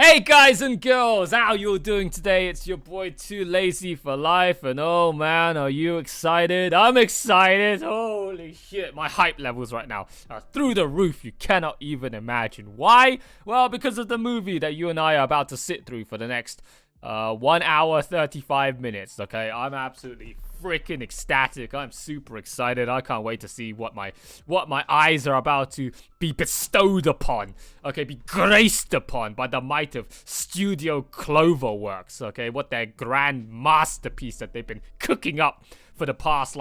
Hey guys and girls, how you doing today? It's your boy Too Lazy for Life, and oh man, are you excited? I'm excited. Holy shit, my hype levels right now are through the roof. You cannot even imagine. Why? Well, because of the movie that you and I are about to sit through for the next 1 hour 35 minutes. Okay, I'm absolutely freaking ecstatic. I'm super excited. I can't wait to see what my eyes are about to be bestowed upon. Okay, be graced upon by the might of Studio Cloverworks. Okay, what their grand masterpiece that they've been cooking up for the past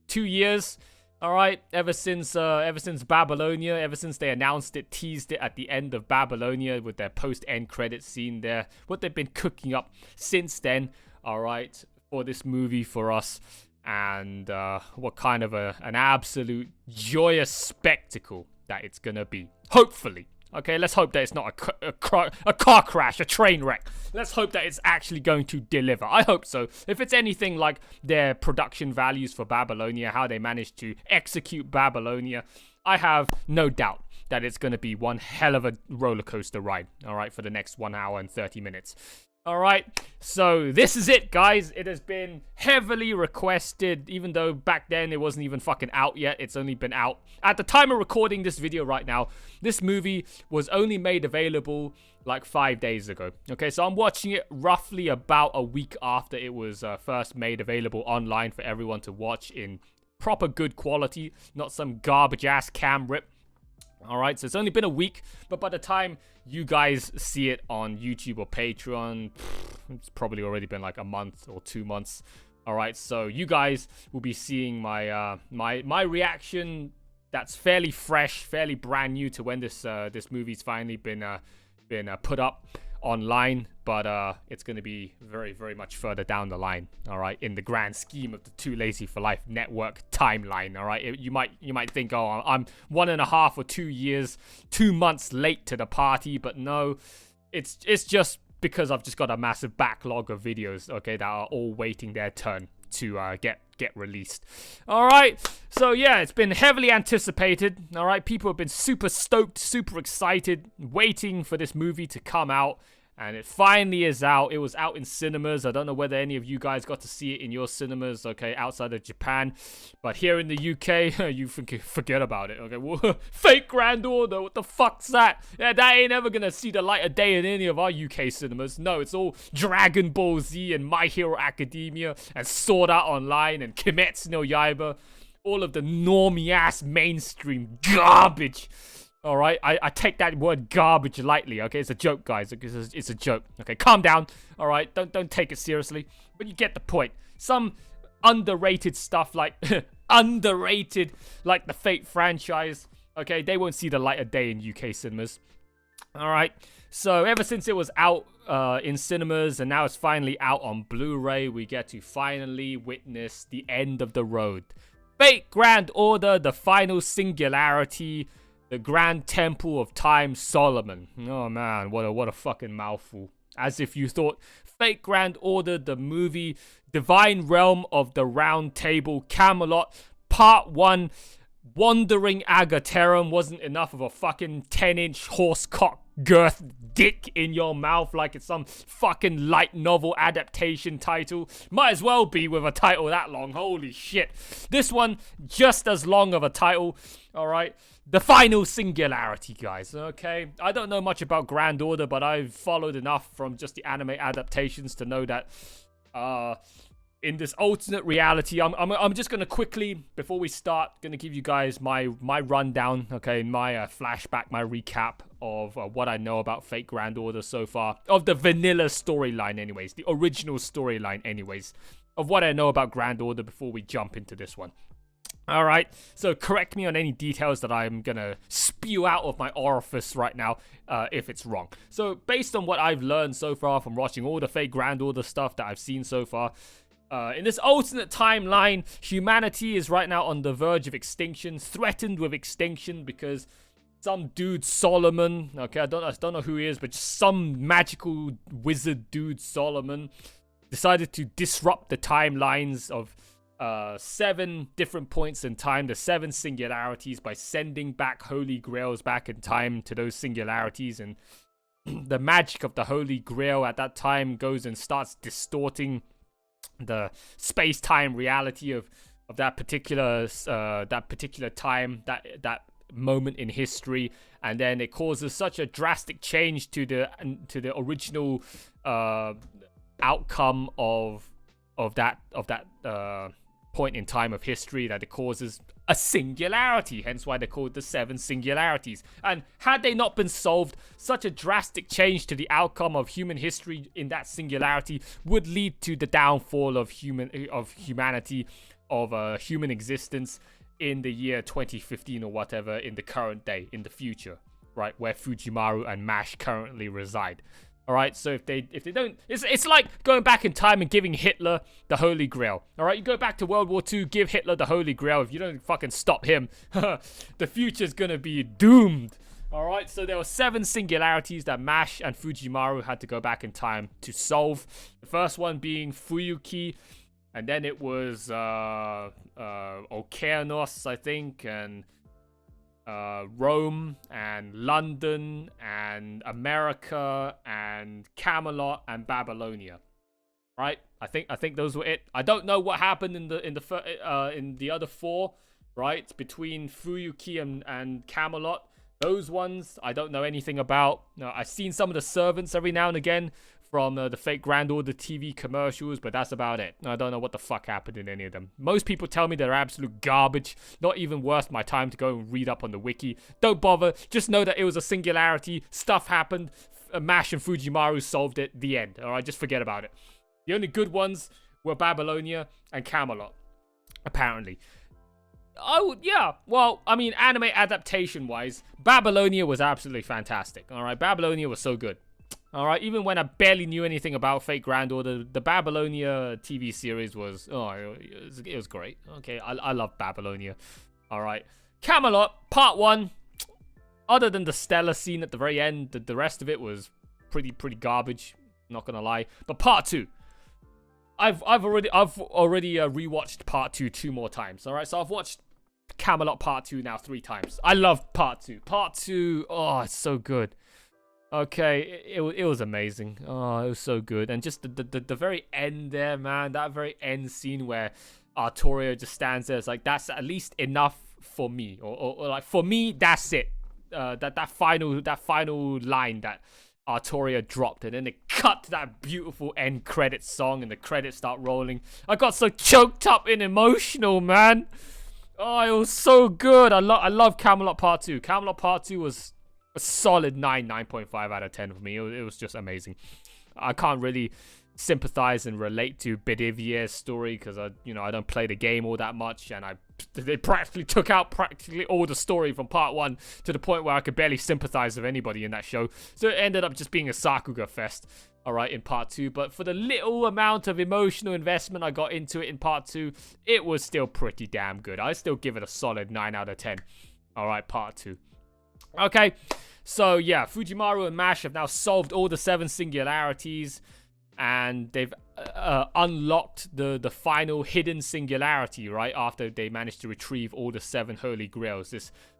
2 years. All right, ever since Babylonia, ever since they announced it, teased it at the end of Babylonia with their post-end credit scene there, what they've been cooking up since then, all right, for this movie for us, and what kind of an absolute joyous spectacle that it's gonna be. Hopefully. Okay, let's hope that it's not a car crash, a train wreck. Let's hope that it's actually going to deliver. I hope so. If it's anything like their production values for Babylonia, how they managed to execute Babylonia, I have no doubt that it's going to be one hell of a roller coaster ride, all right, for the next 1 hour and 30 minutes. All right, so this is it, guys. It has been heavily requested, even though back then it wasn't even fucking out yet. It's only been out. At the time of recording this video right now, this movie was only made available like 5 days ago. Okay, so I'm watching it roughly about a week after it was first made available online for everyone to watch in proper good quality, not some garbage-ass cam rip. Alright, so it's only been a week, but by the time you guys see it on YouTube or Patreon, it's probably already been like a month or 2 months. Alright, so you guys will be seeing my my reaction that's fairly fresh, fairly brand new to when this movie's finally been put up online, but it's going to be very, very much further down the line, all right, in the grand scheme of the Too Lazy for Life network timeline, all right. You might think, oh, I'm 1.5 or 2 years, 2 months late to the party, but no, it's just because I've just got a massive backlog of videos, okay, that are all waiting their turn to get released. All right, so yeah, it's been heavily anticipated. All right, people have been super stoked, super excited, waiting for this movie to come out, and it finally is out. It was out in cinemas. I don't know whether any of you guys got to see it in your cinemas, okay, outside of Japan, but here in the UK, you forget about it, okay. Fake Grand Order, what the fuck's that? Yeah, that ain't ever gonna see the light of day in any of our UK cinemas. No, it's all Dragon Ball Z and My Hero Academia and Sword Art Online and Kimetsu no Yaiba, all of the normie-ass mainstream garbage. All right, I take that word garbage lightly, okay? It's a joke, guys. It's a joke, okay? Calm down, all right? Don't take it seriously, but you get the point. Some underrated stuff like underrated, like the Fate franchise, okay? They won't see the light of day in UK cinemas. All right, so ever since it was out in cinemas and now it's finally out on Blu-ray, we get to finally witness the end of the road. Fate Grand Order, the final singularity. The Grand Temple of Time Solomon. Oh man, what a fucking mouthful. As if you thought Fate Grand Order, the movie, Divine Realm of the Round Table, Camelot, Part 1, Wandering Agaterum wasn't enough of a fucking 10-inch horsecock girth dick in your mouth like it's some fucking light novel adaptation title. Might as well be with a title that long. Holy shit. This one, just as long of a title. Alright. The final singularity, guys, okay? I don't know much about Grand Order, but I've followed enough from just the anime adaptations to know that in this alternate reality, I'm just gonna quickly, before we start, gonna give you guys my rundown, okay, my flashback, my recap of what I know about Fate Grand Order so far, of the vanilla storyline anyways, the original storyline anyways, of what I know about Grand Order before we jump into this one. All right, so correct me on any details that I'm gonna spew out of my orifice right now if it's wrong. So based on what I've learned so far from watching all the Fate Grand Order stuff that I've seen so far, in this alternate timeline, humanity is right now on the verge of extinction, threatened with extinction because some dude Solomon, okay, I don't know who he is, but just some magical wizard dude Solomon decided to disrupt the timelines of 7 different points in time, the 7 singularities, by sending back holy grails back in time to those singularities and the magic of the Holy Grail at that time goes and starts distorting the space-time reality of that particular time, that moment in history, and then it causes such a drastic change to the original outcome of that point in time of history, that it causes a singularity, hence why they're called the 7 singularities. And had they not been solved, such a drastic change to the outcome of human history in that singularity would lead to the downfall of humanity, of human existence in the year 2015 or whatever, in the current day, in the future, right, where Fujimaru and Mash currently reside. All right, so if they don't, it's like going back in time and giving Hitler the Holy Grail. All right, you go back to World War II, give Hitler the Holy Grail. If you don't fucking stop him, the future's gonna be doomed. All right, so there were 7 singularities that Mash and Fujimaru had to go back in time to solve. The first one being Fuyuki, and then it was Okeanos, I think, and Rome and London and America and Camelot and Babylonia, right? I think those were it. I don't know what happened in the other 4, right? Between Fuyuki and Camelot, those ones I don't know anything about. I've seen some of the servants every now and again from the fake Grand Order TV commercials, but that's about it. I don't know what the fuck happened in any of them. Most people tell me they're absolute garbage, not even worth my time to go and read up on the wiki. Don't bother, just know that it was a singularity, stuff happened, Mash and Fujimaru solved it, the end. Alright, just forget about it. The only good ones were Babylonia and Camelot, apparently. Oh, yeah. Well, I mean, anime adaptation-wise, Babylonia was absolutely fantastic. Alright, Babylonia was so good. Alright, even when I barely knew anything about Fate Grand Order, the Babylonia TV series was, it was great. Okay, I love Babylonia. Alright, Camelot, part 1. Other than the stellar scene at the very end, the rest of it was pretty garbage, not gonna lie. But part 2. I've already rewatched part 2 more times. Alright, so I've watched Camelot part 2 now 3 times. I love part 2. Part 2, oh, it's so good. Okay, it was amazing. Oh, it was so good. And just the very end there, man. That very end scene where Artoria just stands there. It's like, that's at least enough for me. Or like, for me, that's it. That final line that Artoria dropped. And then it cut to that beautiful end credits song. And the credits start rolling. I got so choked up and emotional, man. Oh, it was so good. I love Camelot Part 2. Camelot Part 2 was a solid 9.5 out of 10 for me. It was just amazing. I can't really sympathize and relate to Bedivier's story because I don't play the game all that much, and they practically took out practically all the story from part 1 to the point where I could barely sympathize with anybody in that show. So it ended up just being a Sakuga fest, alright, in part 2. But for the little amount of emotional investment I got into it in part 2, it was still pretty damn good. I still give it a solid 9 out of 10. Alright, part 2. Okay, so yeah, Fujimaru and Mash have now solved all the 7 singularities, and they've unlocked the final hidden singularity, right, after they managed to retrieve all the 7 holy grails.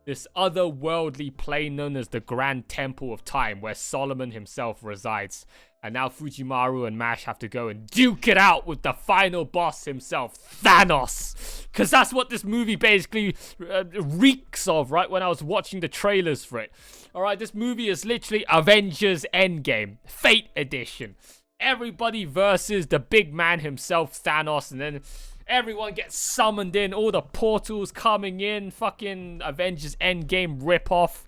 This otherworldly plane known as the Grand Temple of Time, where Solomon himself resides. And now Fujimaru and Mash have to go and duke it out with the final boss himself, Thanos. Because that's what this movie basically reeks of, right, when I was watching the trailers for it. Alright, this movie is literally Avengers Endgame, Fate Edition. Everybody versus the big man himself, Thanos, and then everyone gets summoned in, all the portals coming in, fucking Avengers Endgame ripoff.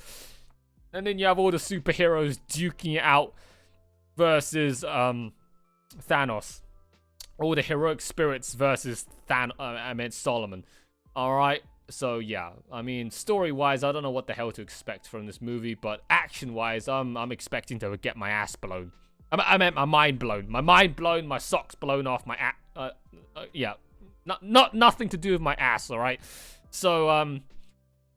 And then you have all the superheroes duking it out versus Thanos. All the heroic spirits versus Solomon. Alright, so yeah, I mean, story-wise, I don't know what the hell to expect from this movie, but action-wise, I'm expecting to get my ass blown. I meant my mind blown. My mind blown, my socks blown off, my yeah. Nothing to do with my ass, alright? So,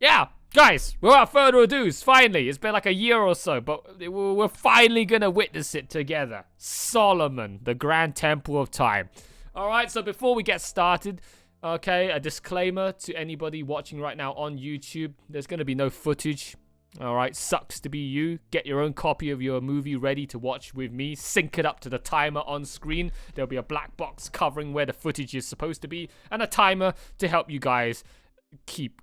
yeah. Guys, without further ado, finally, it's been like a year or so, but we're finally gonna witness it together. Solomon, the Grand Temple of Time. Alright, so before we get started, okay, a disclaimer to anybody watching right now on YouTube. There's gonna be no footage Alright, sucks to be you. Get your own copy of your movie ready to watch with me. Sync it up to the timer on screen. There'll be a black box covering where the footage is supposed to be, and a timer to help you guys keep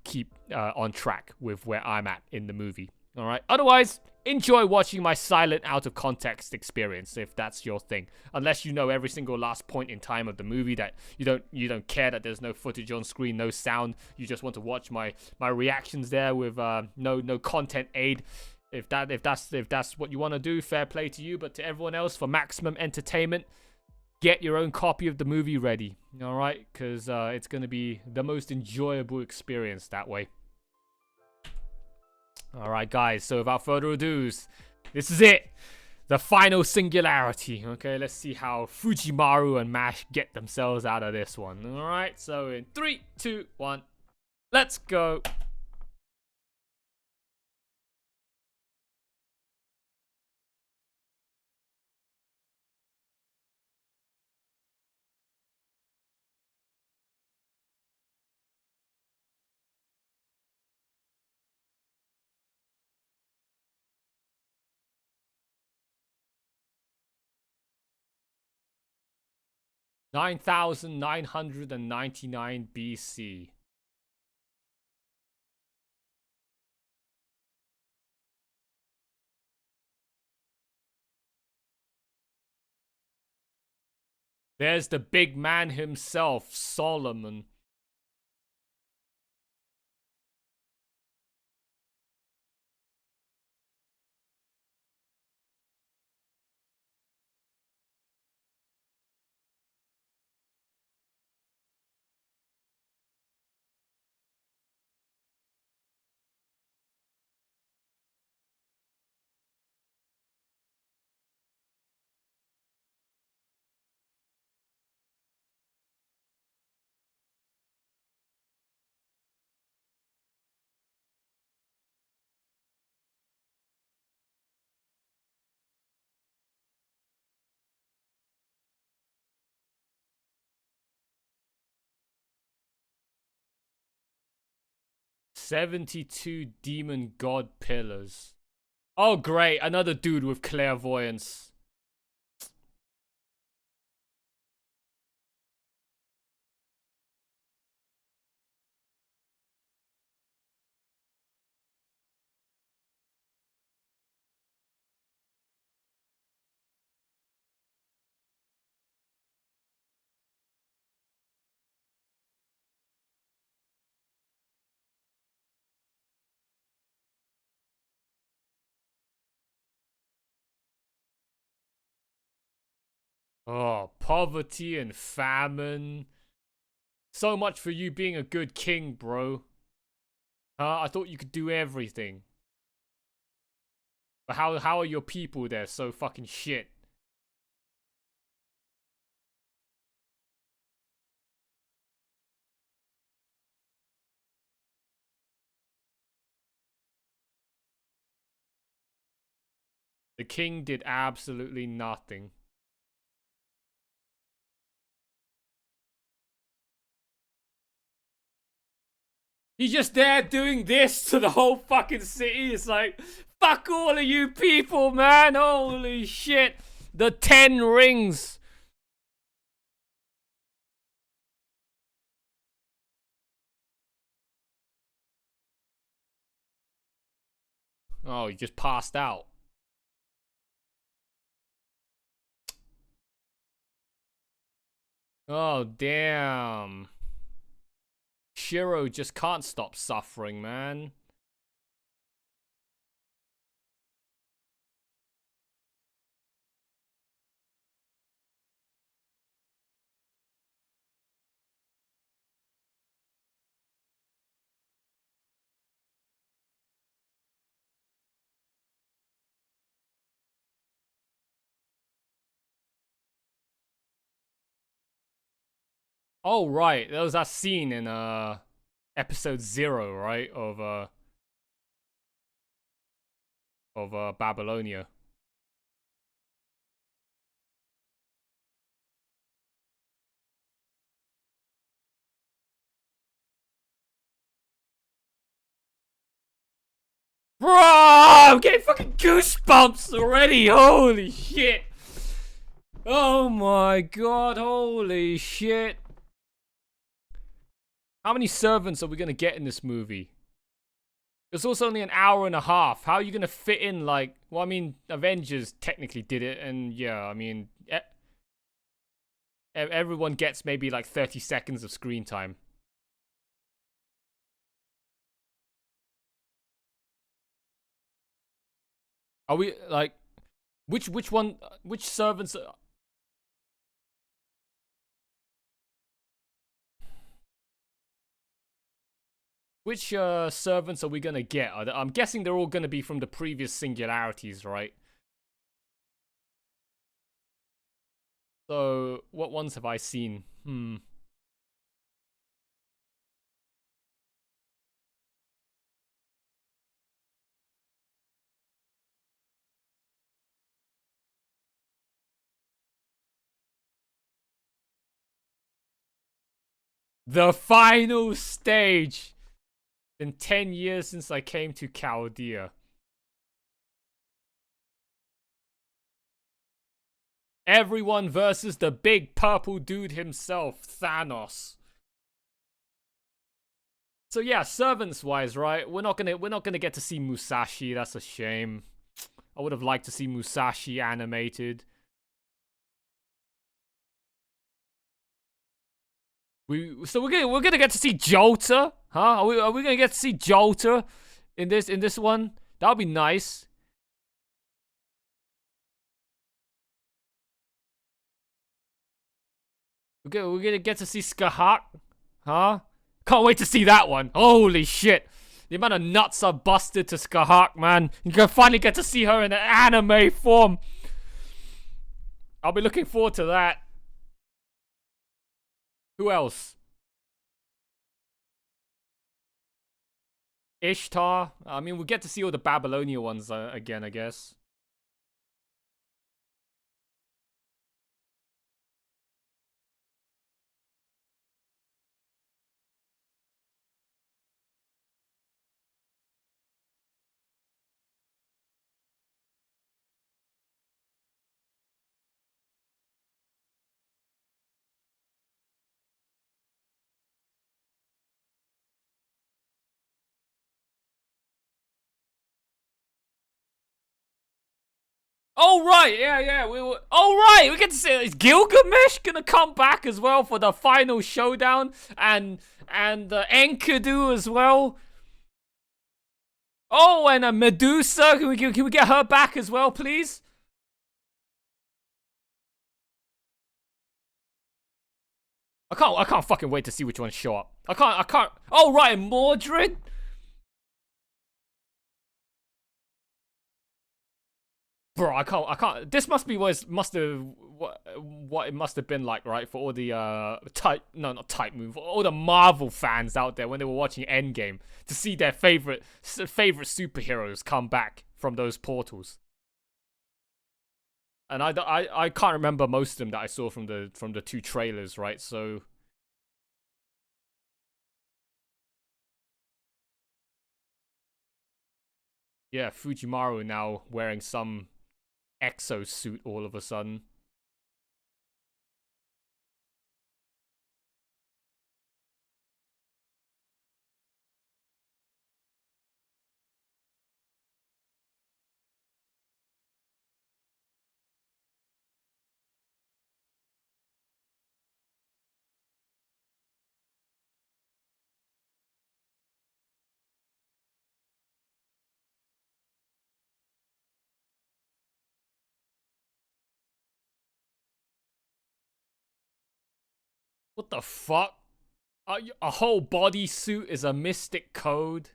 on track with where I'm at in the movie. Alright, otherwise, enjoy watching my silent out of context experience if that's your thing. Unless you know every single last point in time of the movie, that you don't care that there's no footage on screen, no sound. You just want to watch my reactions there with no content aid. If that's what you want to do, fair play to you. But to everyone else, for maximum entertainment, get your own copy of the movie ready. Alright, because it's going to be the most enjoyable experience that way. Alright guys, so without further ado, this is it. The final singularity. Okay, let's see how Fujimaru and Mash get themselves out of this one. Alright, so in 3, 2, 1, let's go. (9,999 BC). There's the big man himself, Solomon. "72 demon god pillars." Oh great, another dude with clairvoyance. Oh, poverty and famine. So much for you being a good king, bro. Huh? I thought you could do everything. But how are your people there so fucking shit? The king did absolutely nothing. He's just there doing this to the whole fucking city. It's like, fuck all of you people, man. Holy shit. The 10 rings. Oh, he just passed out. Oh, damn. Shiro just can't stop suffering, man. Oh, right. There was that scene in episode 0, right? Of Babylonia. Bro, I'm getting fucking goosebumps already. Holy shit. Oh my god, holy shit. How many servants are we gonna get in this movie? It's also only an hour and a half. How are you gonna fit in, like, well, I mean, Avengers technically did it, and yeah, I mean, everyone gets maybe like 30 seconds of screen time. Are we, like, which one, which servants? Which servants are we gonna get? I'm guessing they're all gonna be from the previous singularities, right? So, what ones have I seen? The final stage! Been 10 years since I came to Chaldea. Everyone versus the big purple dude himself, Thanos. So yeah, servants wise, right? We're not gonna get to see Musashi. That's a shame. I would have liked to see Musashi animated. We're gonna get to see Jolter, huh? Are we gonna get to see Jolter in this one? That would be nice. We're gonna get to see Skahak, huh? Can't wait to see that one. Holy shit. The amount of nuts are busted to Skahak, man. You can finally get to see her in an anime form. I'll be looking forward to that. Who else? Ishtar. I mean, we'll get to see all the Babylonia ones again, I guess. Oh right, yeah. We were. Oh right, we get to see. Is Gilgamesh gonna come back as well for the final showdown, and Enkidu as well? Oh, and a Medusa. Can we get her back as well, please? I can't fucking wait to see which ones show up. I can't. Oh right, Mordred. Bro, I can't. This must be what it must have been like, right? For all the not type move, all the Marvel fans out there when they were watching Endgame to see their favorite superheroes come back from those portals. And I can't remember most of them that I saw from the two trailers, right? So yeah, Fujimaru now wearing some exosuit all of a sudden. What the fuck? A whole bodysuit is a mystic code?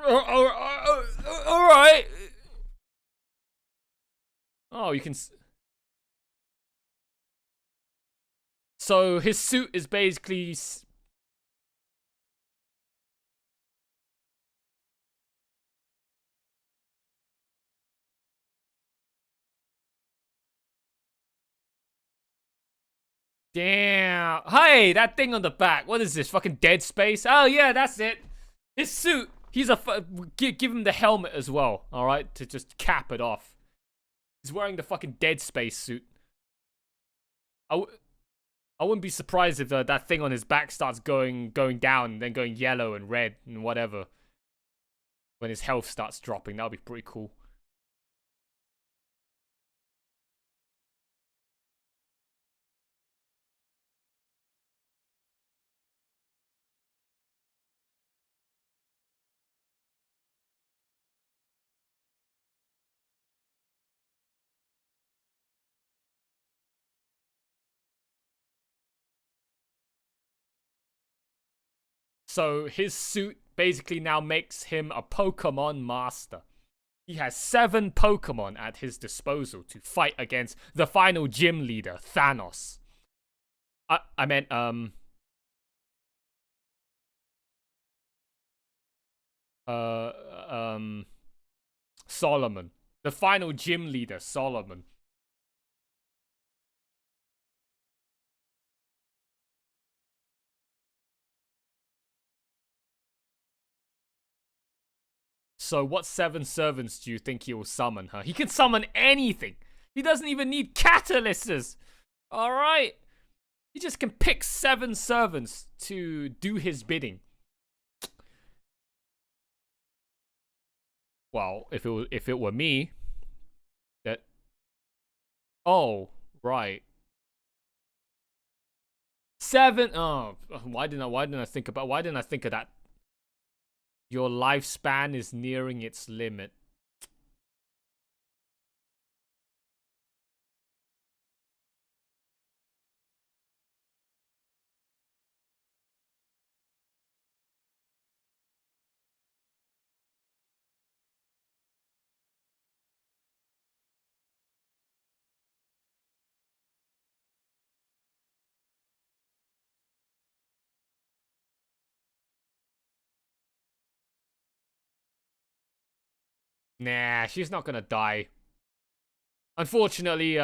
Alright. Oh, you can... So his suit is basically damn. Hey, that thing on the back. What is this? Fucking Dead Space? Oh yeah, that's it. His suit. He's give him the helmet as well. All right, to just cap it off. He's wearing the fucking Dead Space suit. I wouldn't be surprised if that thing on his back starts going down, and then going yellow and red and whatever. When his health starts dropping, that would be pretty cool. So his suit basically now makes him a Pokemon master. He has 7 Pokemon at his disposal to fight against the final gym leader, Thanos. I meant, uh, um, Solomon. The final gym leader, Solomon. So what 7 servants do you think he will summon, huh? He can summon anything. He doesn't even need catalysts. Alright. He just can pick 7 servants to do his bidding. Well, if it were me, that oh, right. 7 oh, why didn't I think of that? Your lifespan is nearing its limit. Nah, she's not gonna die. Unfortunately,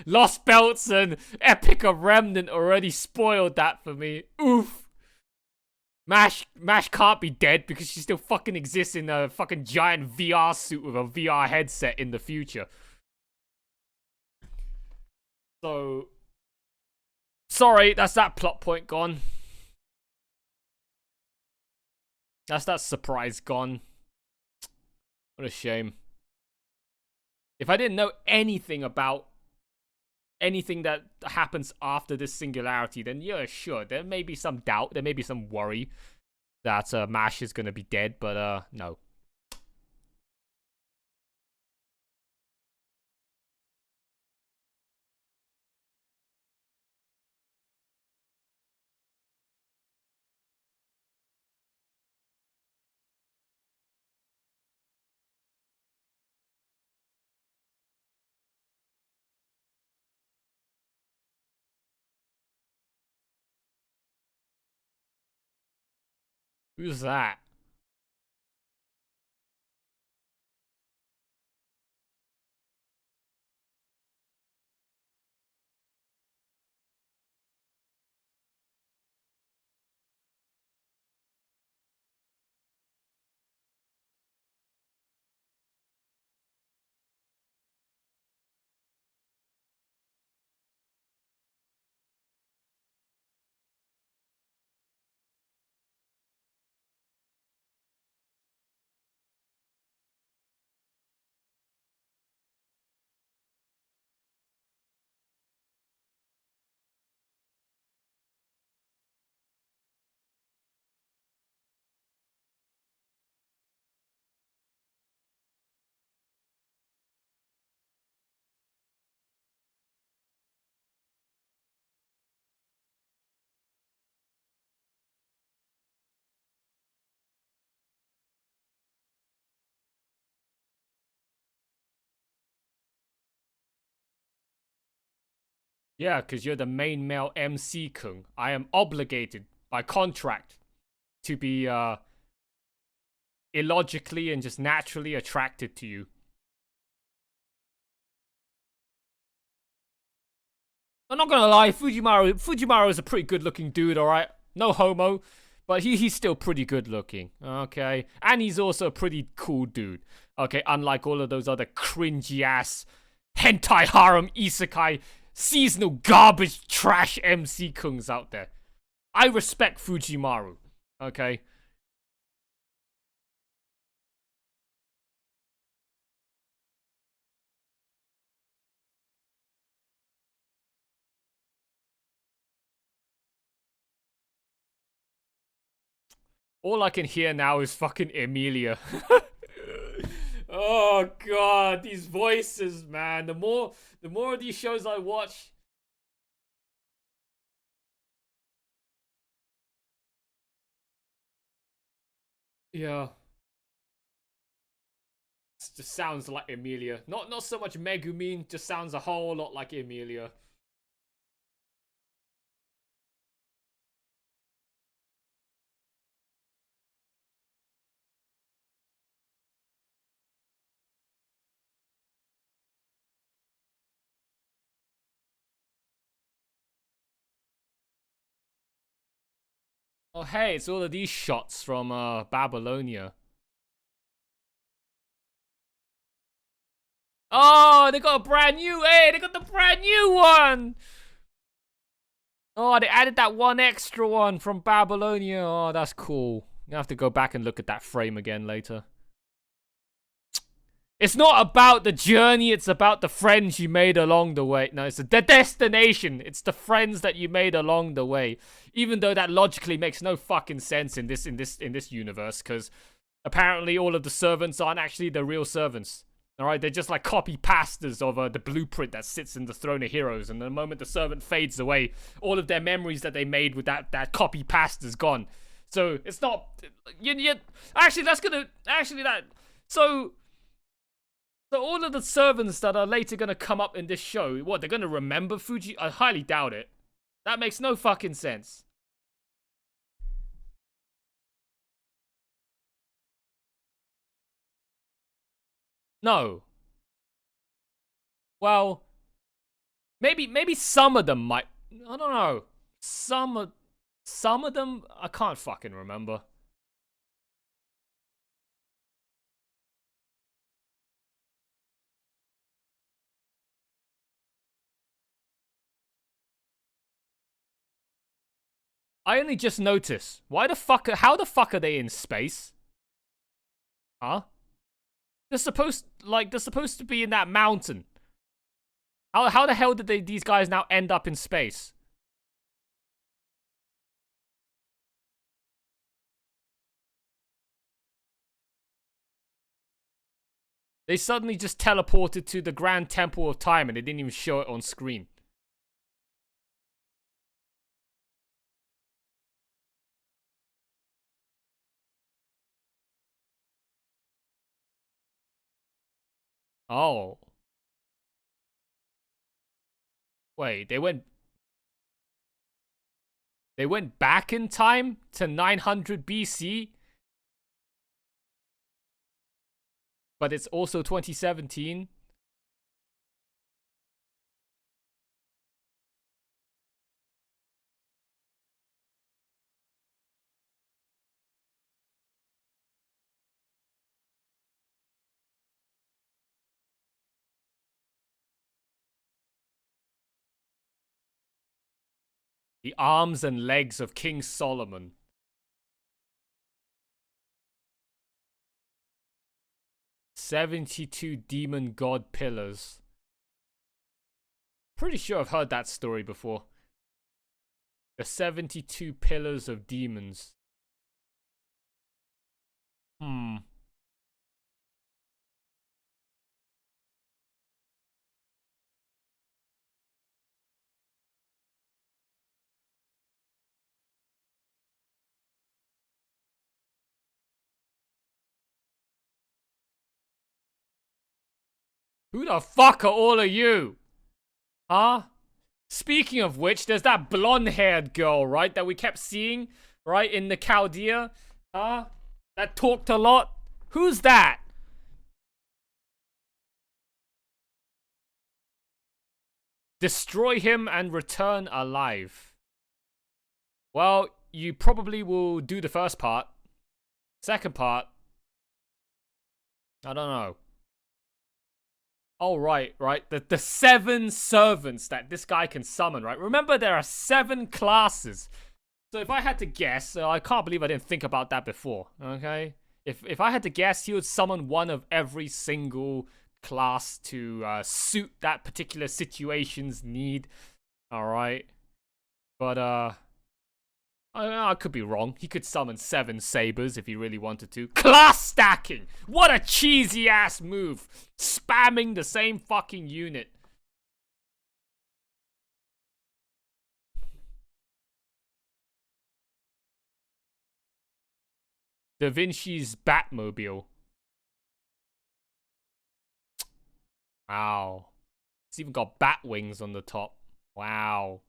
Lost Belts and Epic of Remnant already spoiled that for me. Oof. Mash can't be dead because she still fucking exists in a fucking giant VR suit with a VR headset in the future. So, sorry, that's that plot point gone. That's that surprise gone. What a shame. If I didn't know anything about anything that happens after this singularity, then yeah, sure, there may be some doubt, there may be some worry that Mash is gonna be dead, but no. Who's that? Yeah, because you're the main male MC Kung. I am obligated by contract to be illogically and just naturally attracted to you. I'm not gonna lie, Fujimaru is a pretty good looking dude, alright? No homo, but he's still pretty good looking, okay? And he's also a pretty cool dude, okay? Unlike all of those other cringy ass hentai harem isekai seasonal garbage trash MC kungs out there. I respect Fujimaru, okay? All I can hear now is fucking Emilia. Oh god, these voices, man. The more of these shows I watch. Yeah. It just sounds like Emilia. Not so much Megumin, just sounds a whole lot like Emilia. Oh hey, it's all of these shots from Babylonia. Oh, they got a brand new, hey, they got the brand new one! Oh, they added that one extra one from Babylonia. Oh, that's cool. You have to go back and look at that frame again later. It's not about the journey, it's about the friends you made along the way. No, it's the destination. It's the friends that you made along the way. Even though that logically makes no fucking sense in this universe, because apparently all of the servants aren't actually the real servants. Alright, they're just like copy pastas of the blueprint that sits in the throne of heroes, and the moment the servant fades away, all of their memories that they made with that copy pasta's gone. So it's not actually that's gonna actually that so all of the servants that are later gonna come up in this show, what, they're gonna remember Fuji? I highly doubt it. That makes no fucking sense. No. Well, maybe some of them might. I don't know. Some of them I can't fucking remember. I only just noticed. Why the fuck? How the fuck are they in space? Huh? They're supposed to be in that mountain. How the hell did these guys now end up in space? They suddenly just teleported to the Grand Temple of Time and they didn't even show it on screen. Oh. Wait, they went back in time to 900 BC, but it's also 2017. The arms and legs of King Solomon. 72 demon god pillars. Pretty sure I've heard that story before. The 72 pillars of demons. Hmm. Who the fuck are all of you? Huh? Speaking of which, there's that blonde-haired girl, right, that we kept seeing, right, in the Chaldea. That talked a lot. Who's that? Destroy him and return alive. Well, you probably will do the first part. Second part, I don't know. Oh, right. The 7 servants that this guy can summon, right? Remember, there are 7 classes. So if I had to guess, I can't believe I didn't think about that before, okay? If I had to guess, he would summon one of every single class to suit that particular situation's need. Alright. But, I could be wrong. He could summon 7 sabers if he really wanted to. Class stacking! What a cheesy ass move! Spamming the same fucking unit. Da Vinci's Batmobile. Wow. It's even got bat wings on the top. Wow.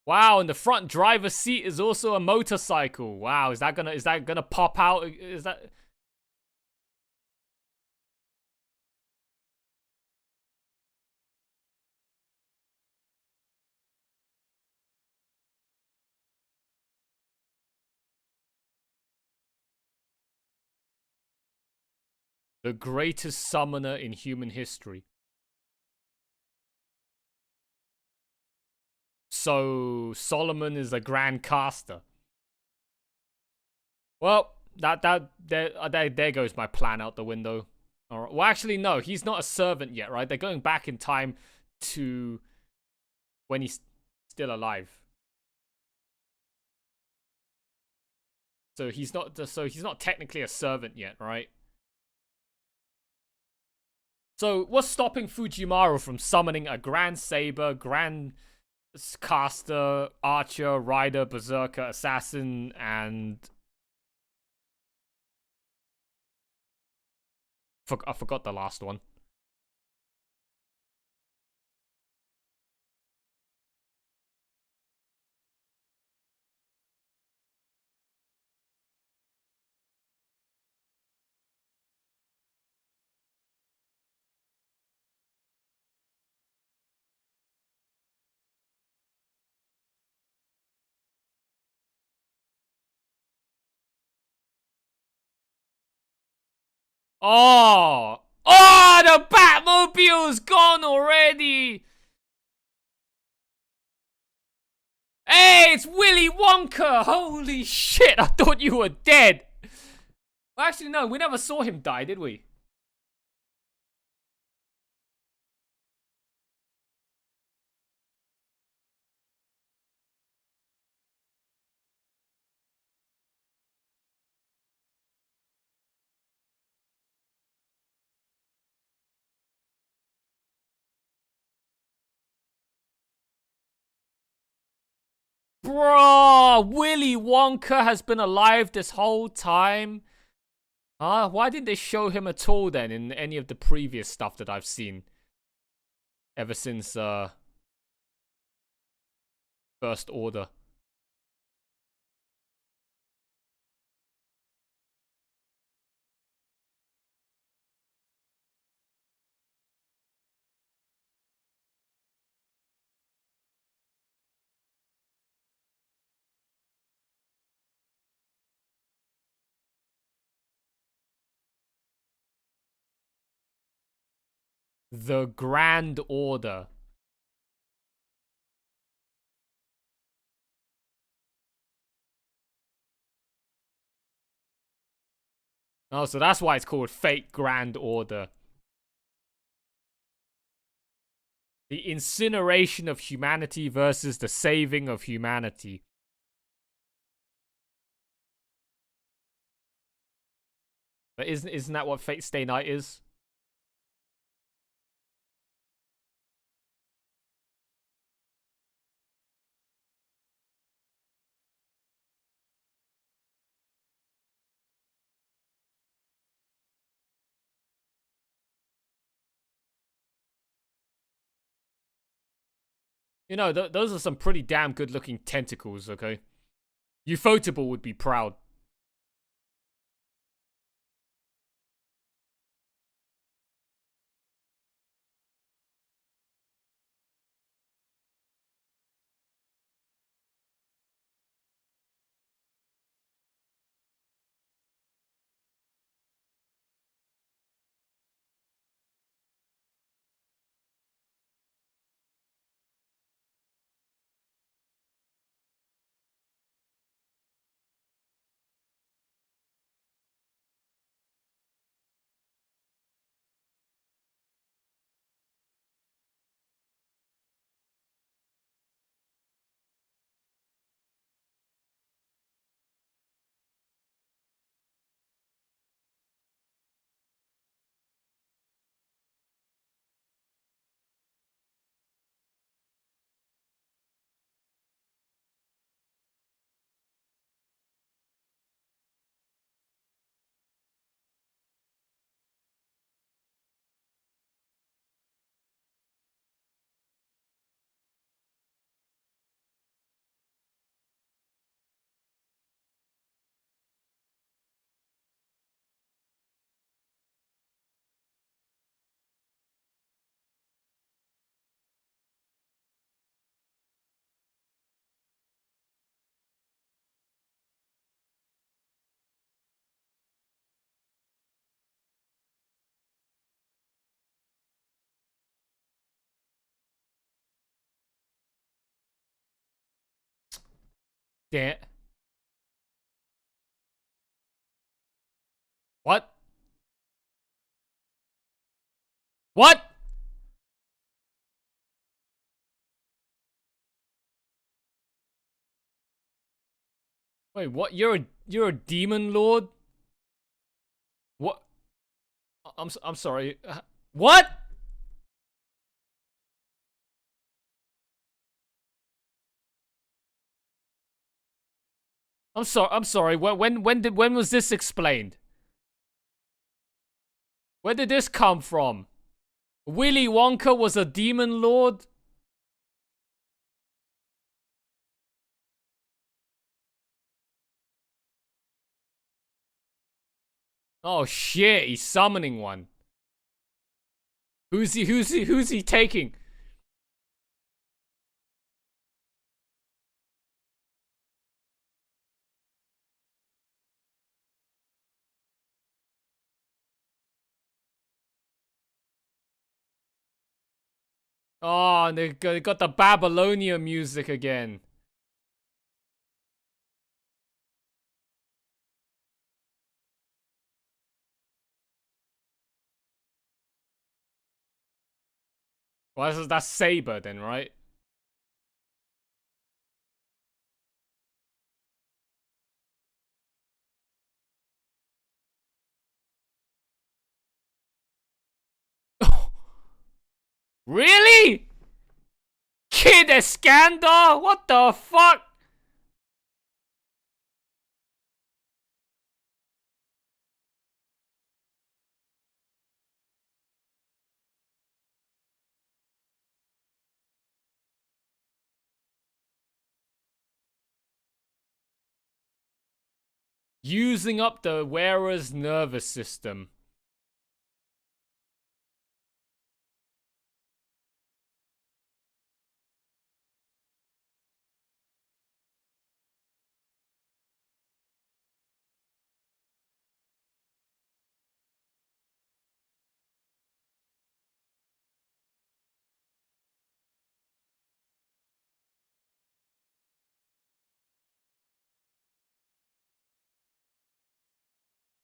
Wow, and the front driver's seat is also a motorcycle. Wow, is that gonna pop out? Is that the greatest summoner in human history? So Solomon is a grand caster. Well, there goes my plan out the window. All right. Well, actually, no, he's not a servant yet, right? They're going back in time to when he's still alive. So he's not technically a servant yet, right? So what's stopping Fujimaru from summoning a Grand Saber, Grand Caster, Archer, Rider, Berserker, Assassin, and I forgot the last one. Oh! Oh, the Batmobile's gone already! Hey, it's Willy Wonka! Holy shit, I thought you were dead! Well, actually, no, we never saw him die, did we? Bro, Willy Wonka has been alive this whole time. Why didn't they show him at all then in any of the previous stuff that I've seen? Ever since, First Order. The Grand Order. Oh, so that's why it's called Fate Grand Order. The incineration of humanity versus the saving of humanity. But isn't that what Fate Stay Night is? You know, those are some pretty damn good looking tentacles, okay? Ufotable would be proud. Damn. What? What? Wait, what? You're a demon lord? What? I'm sorry. What? I'm sorry. When was this explained? Where did this come from? Willy Wonka was a demon lord? Oh shit, he's summoning one. Who's he taking? Oh, and they got the Babylonia music again. Well, that's Saber then, right? Really? Kid Iskander? What the fuck? Using up the wearer's nervous system.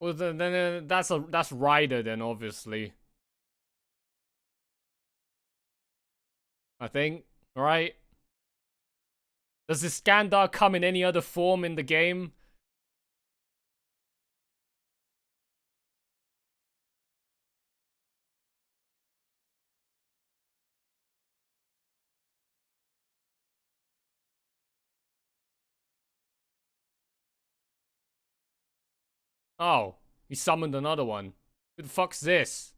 Well, then that's Ryder then, obviously. I think, right? Does Iskander come in any other form in the game? Oh, he summoned another one. Who the fuck's this?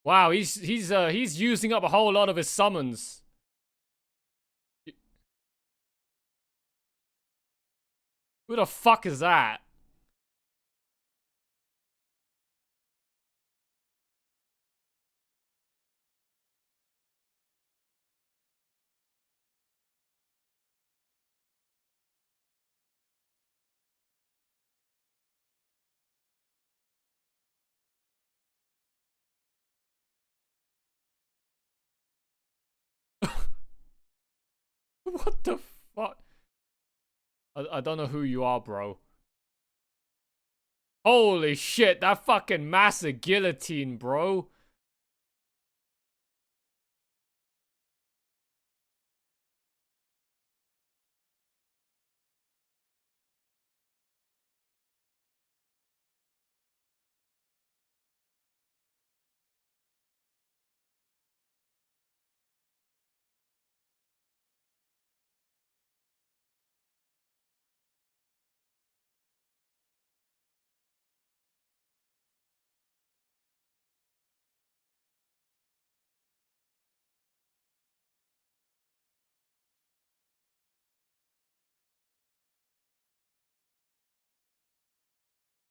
Wow, he's using up a whole lot of his summons. Who the fuck is that? What the fuck? I don't know who you are, bro. Holy shit, that fucking massive guillotine, bro.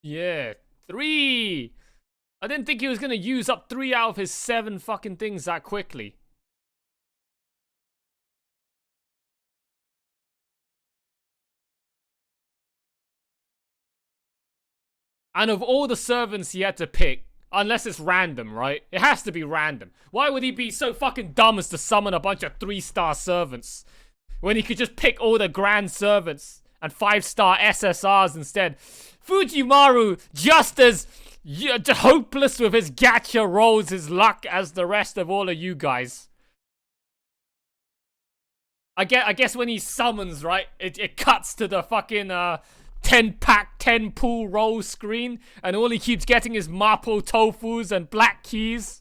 Yeah, 3. I didn't think he was gonna use up 3 out of his 7 fucking things that quickly. And of all the servants he had to pick, unless it's random, right? It has to be random. Why would he be so fucking dumb as to summon a bunch of 3-star servants when he could just pick all the grand servants and 5-star SSRs instead? Fujimaru, just as hopeless with his gacha rolls his luck as the rest of all of you guys. I guess when he summons, right, it cuts to the fucking 10-pack, 10-pool roll screen, and all he keeps getting is mapo tofus and black keys.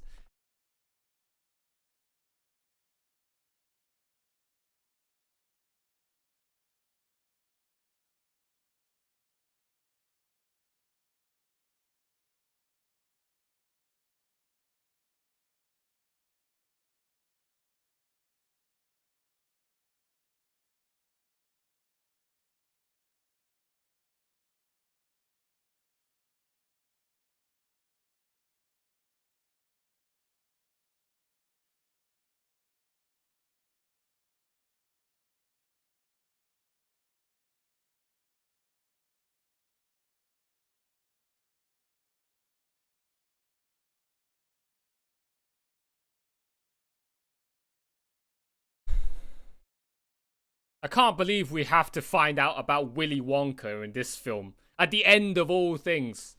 I can't believe we have to find out about Willy Wonka in this film. At the end of all things.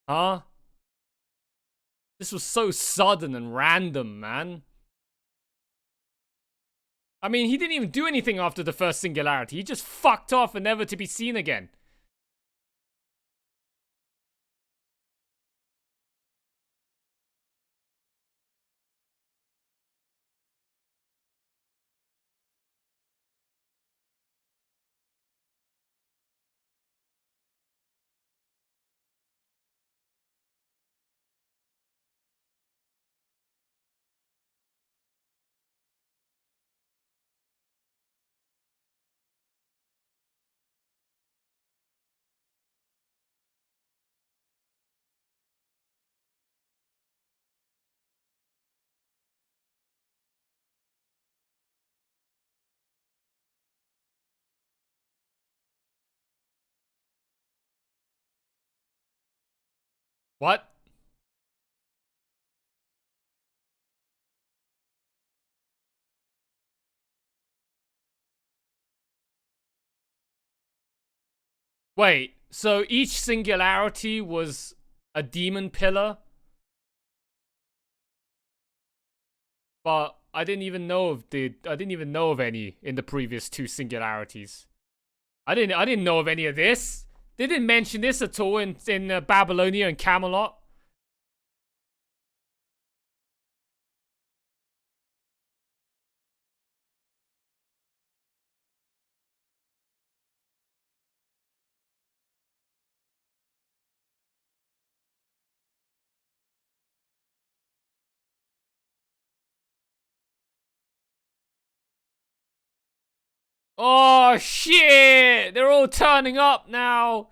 Huh? This was so sudden and random, man. I mean, he didn't even do anything after the first singularity. He just fucked off and never to be seen again. What? Wait, so each singularity was a demon pillar? But I didn't even know of any in the previous 2 singularities. I didn't know of any of this. They didn't mention this at all in Babylonia and Camelot. Oh shit! They're all turning up now.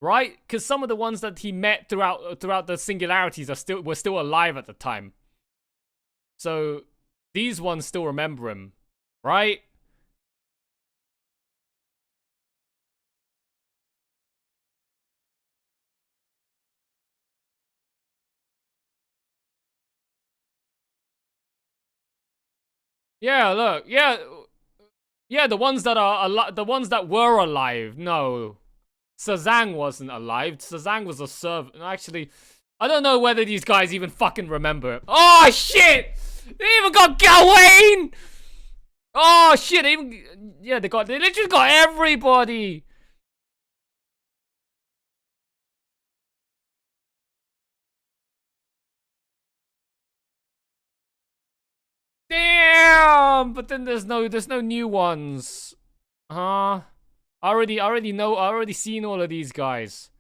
Right? Because some of the ones that he met throughout the singularities were still alive at the time. So these ones still remember him, right? Yeah, look, yeah, the ones that the ones that were alive. No, Sazang wasn't alive. Sazang was a servant. Actually, I don't know whether these guys even fucking remember. Oh shit! They even got Gawain! Oh shit! They literally got everybody. Damn! But then there's no new ones. Huh? I already seen all of these guys.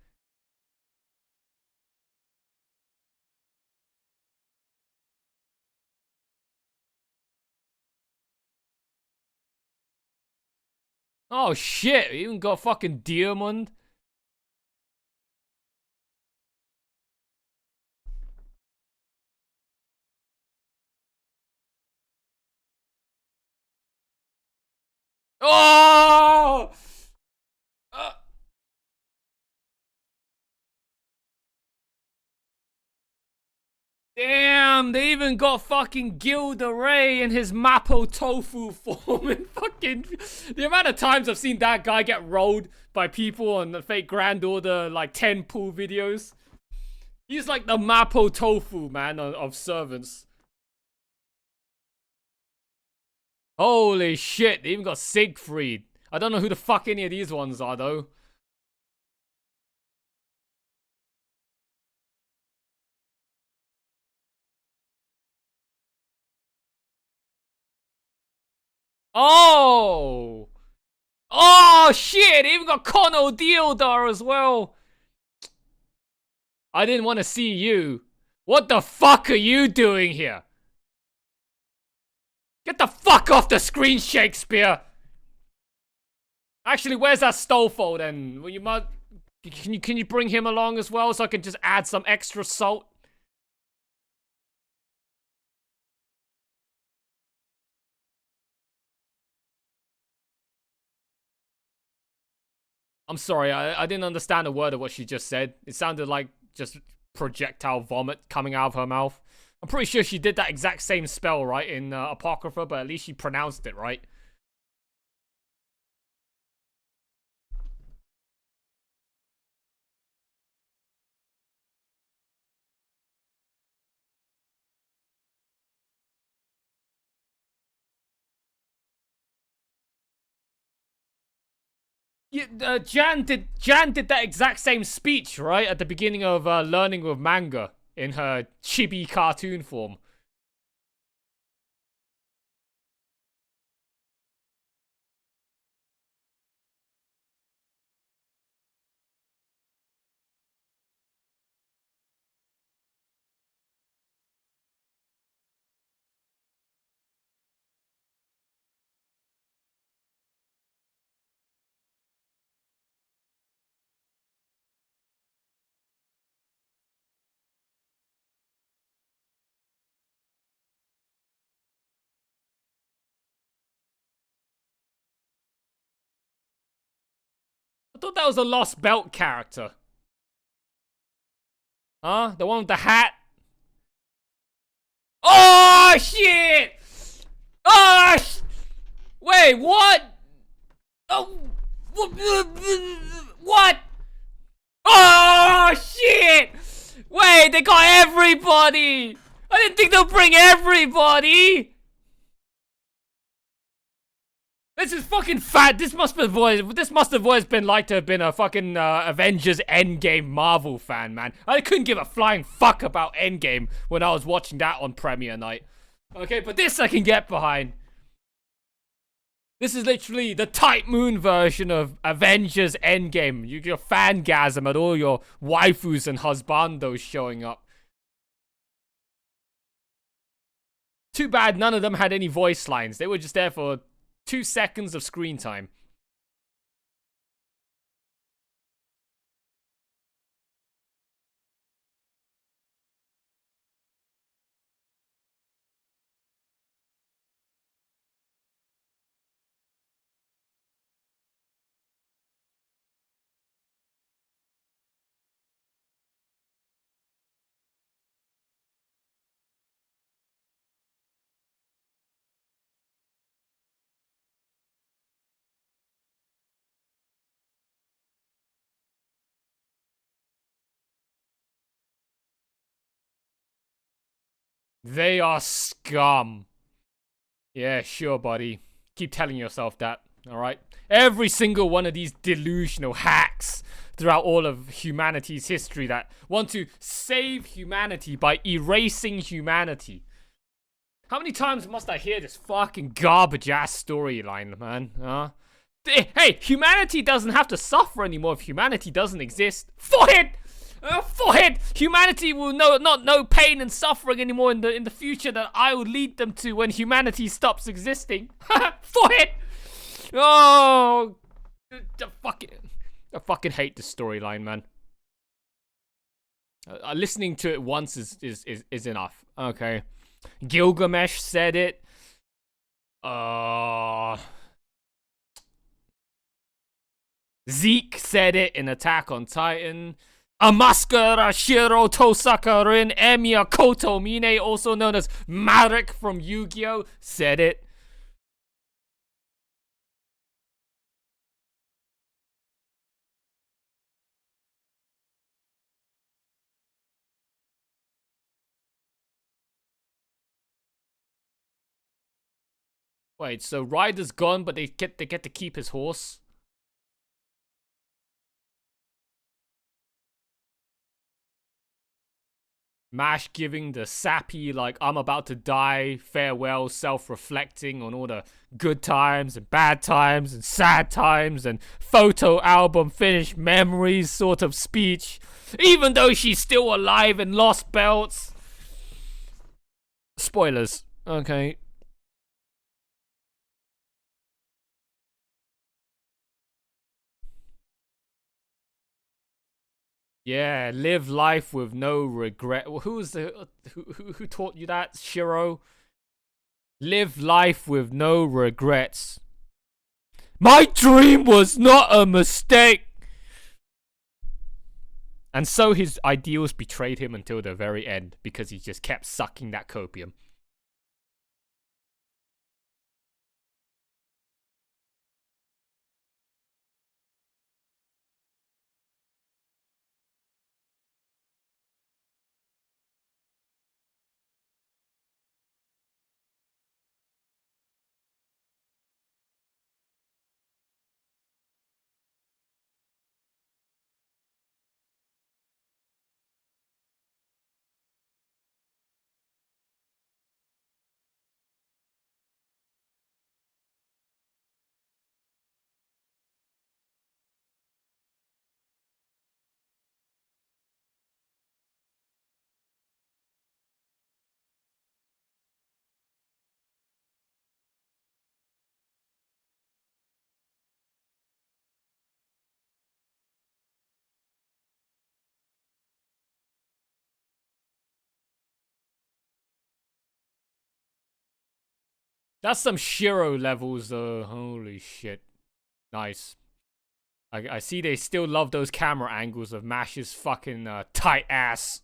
Oh shit! We even got fucking Diamond. Oh! Uh, Damn, they even got fucking Gilda Ray in his Mapo Tofu form. And fucking the amount of times I've seen that guy get rolled by people on the fake Grand Order like 10 pool videos. He's like the Mapo Tofu man of servants. Holy shit, they even got Siegfried. I don't know who the fuck any of these ones are though. Oh! Oh shit! They even got Kono Deodar as well. I didn't want to see you. What the fuck are you doing here? Get the fuck off the screen, Shakespeare. Actually, where's that Stolfo then? Well, can you bring him along as well so I can just add some extra salt? I'm sorry, I didn't understand a word of what she just said. It sounded like just projectile vomit coming out of her mouth. I'm pretty sure she did that exact same spell, right, in Apocrypha, but at least she pronounced it right. Yeah, Jan did that exact same speech, right, at the beginning of learning with manga in her chibi cartoon form. I thought that was a Lost Belt character. Huh? The one with the hat? Oh, shit! Oh, wait, what? Oh, what? Oh, shit! Wait, they got everybody! I didn't think they'll bring everybody! This is fucking fat. This must have always been like to have been a fucking Avengers Endgame Marvel fan, man. I couldn't give a flying fuck about Endgame when I was watching that on premiere night. Okay, but this I can get behind. This is literally the Type Moon version of Avengers Endgame. Your fangasm at all your waifus and husbandos showing up. Too bad none of them had any voice lines. They were just there for 2 seconds of screen time. They are scum. Yeah, sure, buddy. Keep telling yourself that, alright? Every single one of these delusional hacks throughout all of humanity's history that want to save humanity by erasing humanity. How many times must I hear this fucking garbage-ass storyline, man? Huh? Hey, humanity doesn't have to suffer anymore if humanity doesn't exist. Forehead! Forehead! Humanity will not know pain and suffering anymore in the future that I will lead them to when humanity stops existing. Forehead! Oh, I fucking hate this storyline, man. Listening to it once is enough. Okay, Gilgamesh said it. Zeke said it in Attack on Titan. Amaskara Shiro Tosaka Rin Emiya Koto Mine, also known as Marek from Yu-Gi-Oh, said it. Wait, so Ryder's gone, but they get to keep his horse? Mash giving the sappy, like, I'm about to die, farewell, self-reflecting on all the good times and bad times and sad times and photo album finished memories sort of speech, even though she's still alive and lost belts. Spoilers, okay. Yeah, live life with no regret. Who taught you that, Shiro? Live life with no regrets. My dream was not a mistake. And so his ideals betrayed him until the very end because he just kept sucking that copium. That's some Shiro levels though. Holy shit. Nice. I see they still love those camera angles of Mash's fucking tight ass.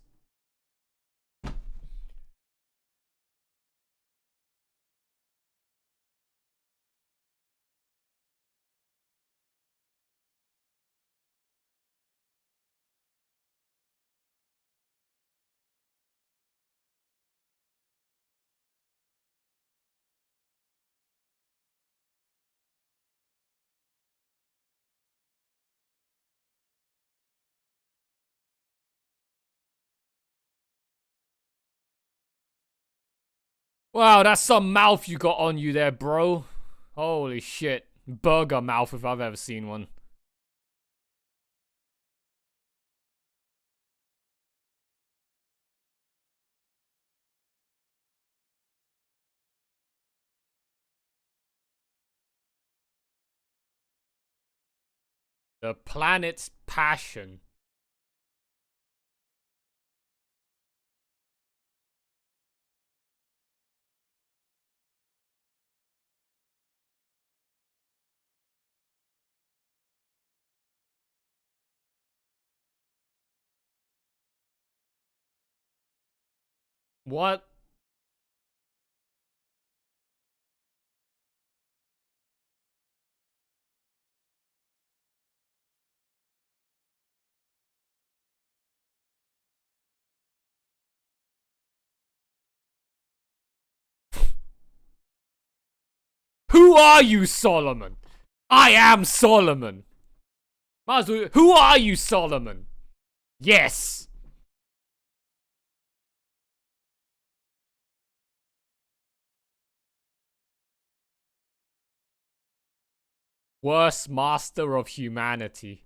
Wow, that's some mouth you got on you there, bro. Holy shit. Burger mouth if I've ever seen one. The planet's passion. What? Who are you, Solomon? I am Solomon. Who are you, Solomon? Yes. Worst master of humanity.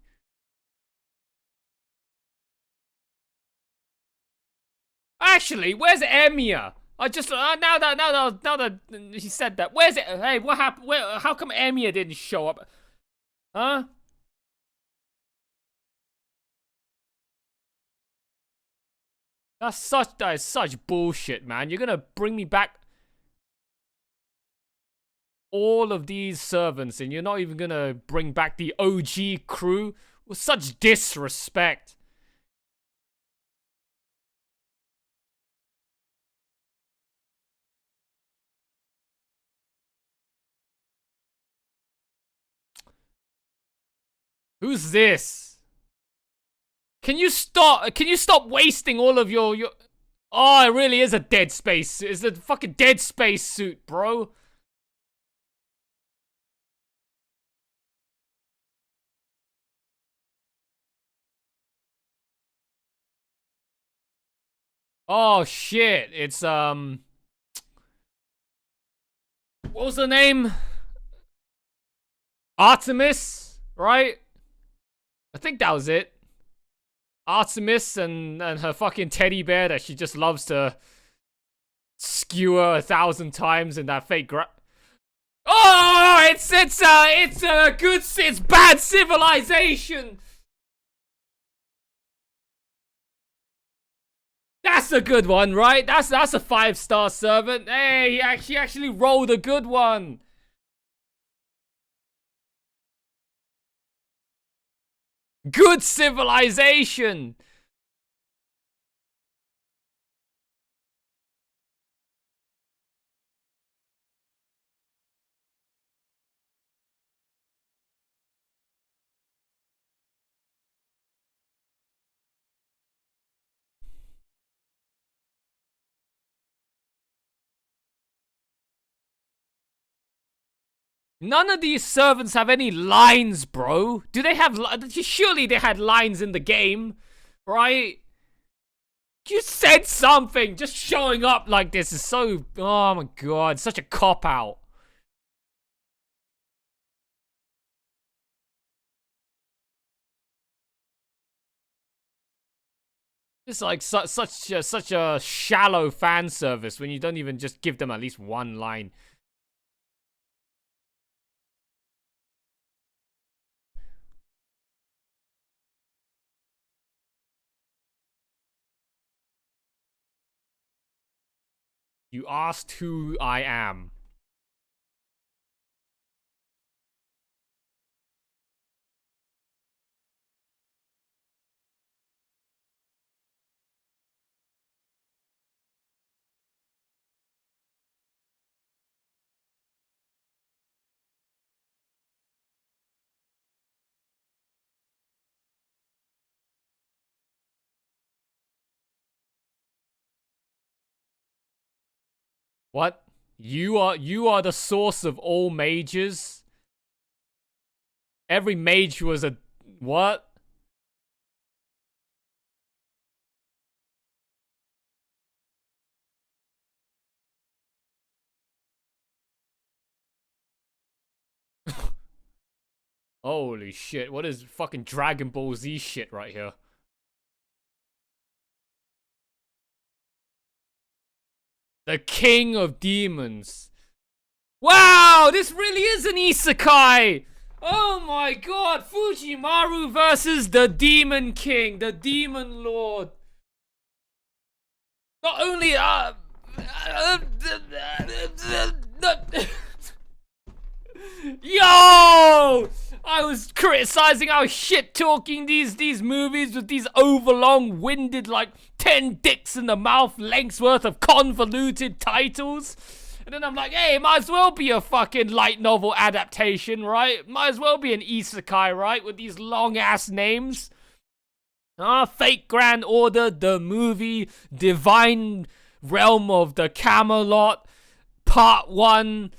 Actually, where's Emia? I just now that he said that, where's it? Hey, what happened? How come Emia didn't show up? Huh? That is such bullshit, man. You're gonna bring me back all of these servants, and you're not even gonna bring back the OG crew with such disrespect. Who's this? Can you stop wasting all of your Oh, it really is a Dead Space. It's a fucking Dead Space suit, bro. Oh shit. It's what was the name? Artemis, right? I think that was it. Artemis and her fucking teddy bear that she just loves to skewer 1,000 times in that fake Oh, it's bad civilization. That's a good one, right? That's a 5-star servant. Hey, he actually rolled a good one. Good civilization. None of these servants have any lines, bro. Do they have... Surely they had lines in the game, right? You said something. Just showing up like this is so... Oh my god, such a cop-out. It's like such a shallow fan service when you don't even just give them at least one line. You asked who I am. What? You are the source of all mages? Every mage was a... What? Holy shit, what is fucking Dragon Ball Z shit right here? The King of Demons. Wow, this really is an isekai! Oh my god, Fujimaru versus the Demon King, the Demon Lord. Not only yo, I was criticizing how shit talking these movies with these overlong winded like 10 dicks in the mouth lengths worth of convoluted titles. And then I'm like, hey, it might as well be a fucking light novel adaptation, right? Might as well be an isekai, right? With these long ass names. Fate Grand Order, the movie, Divine Realm of the Camelot, Part 1.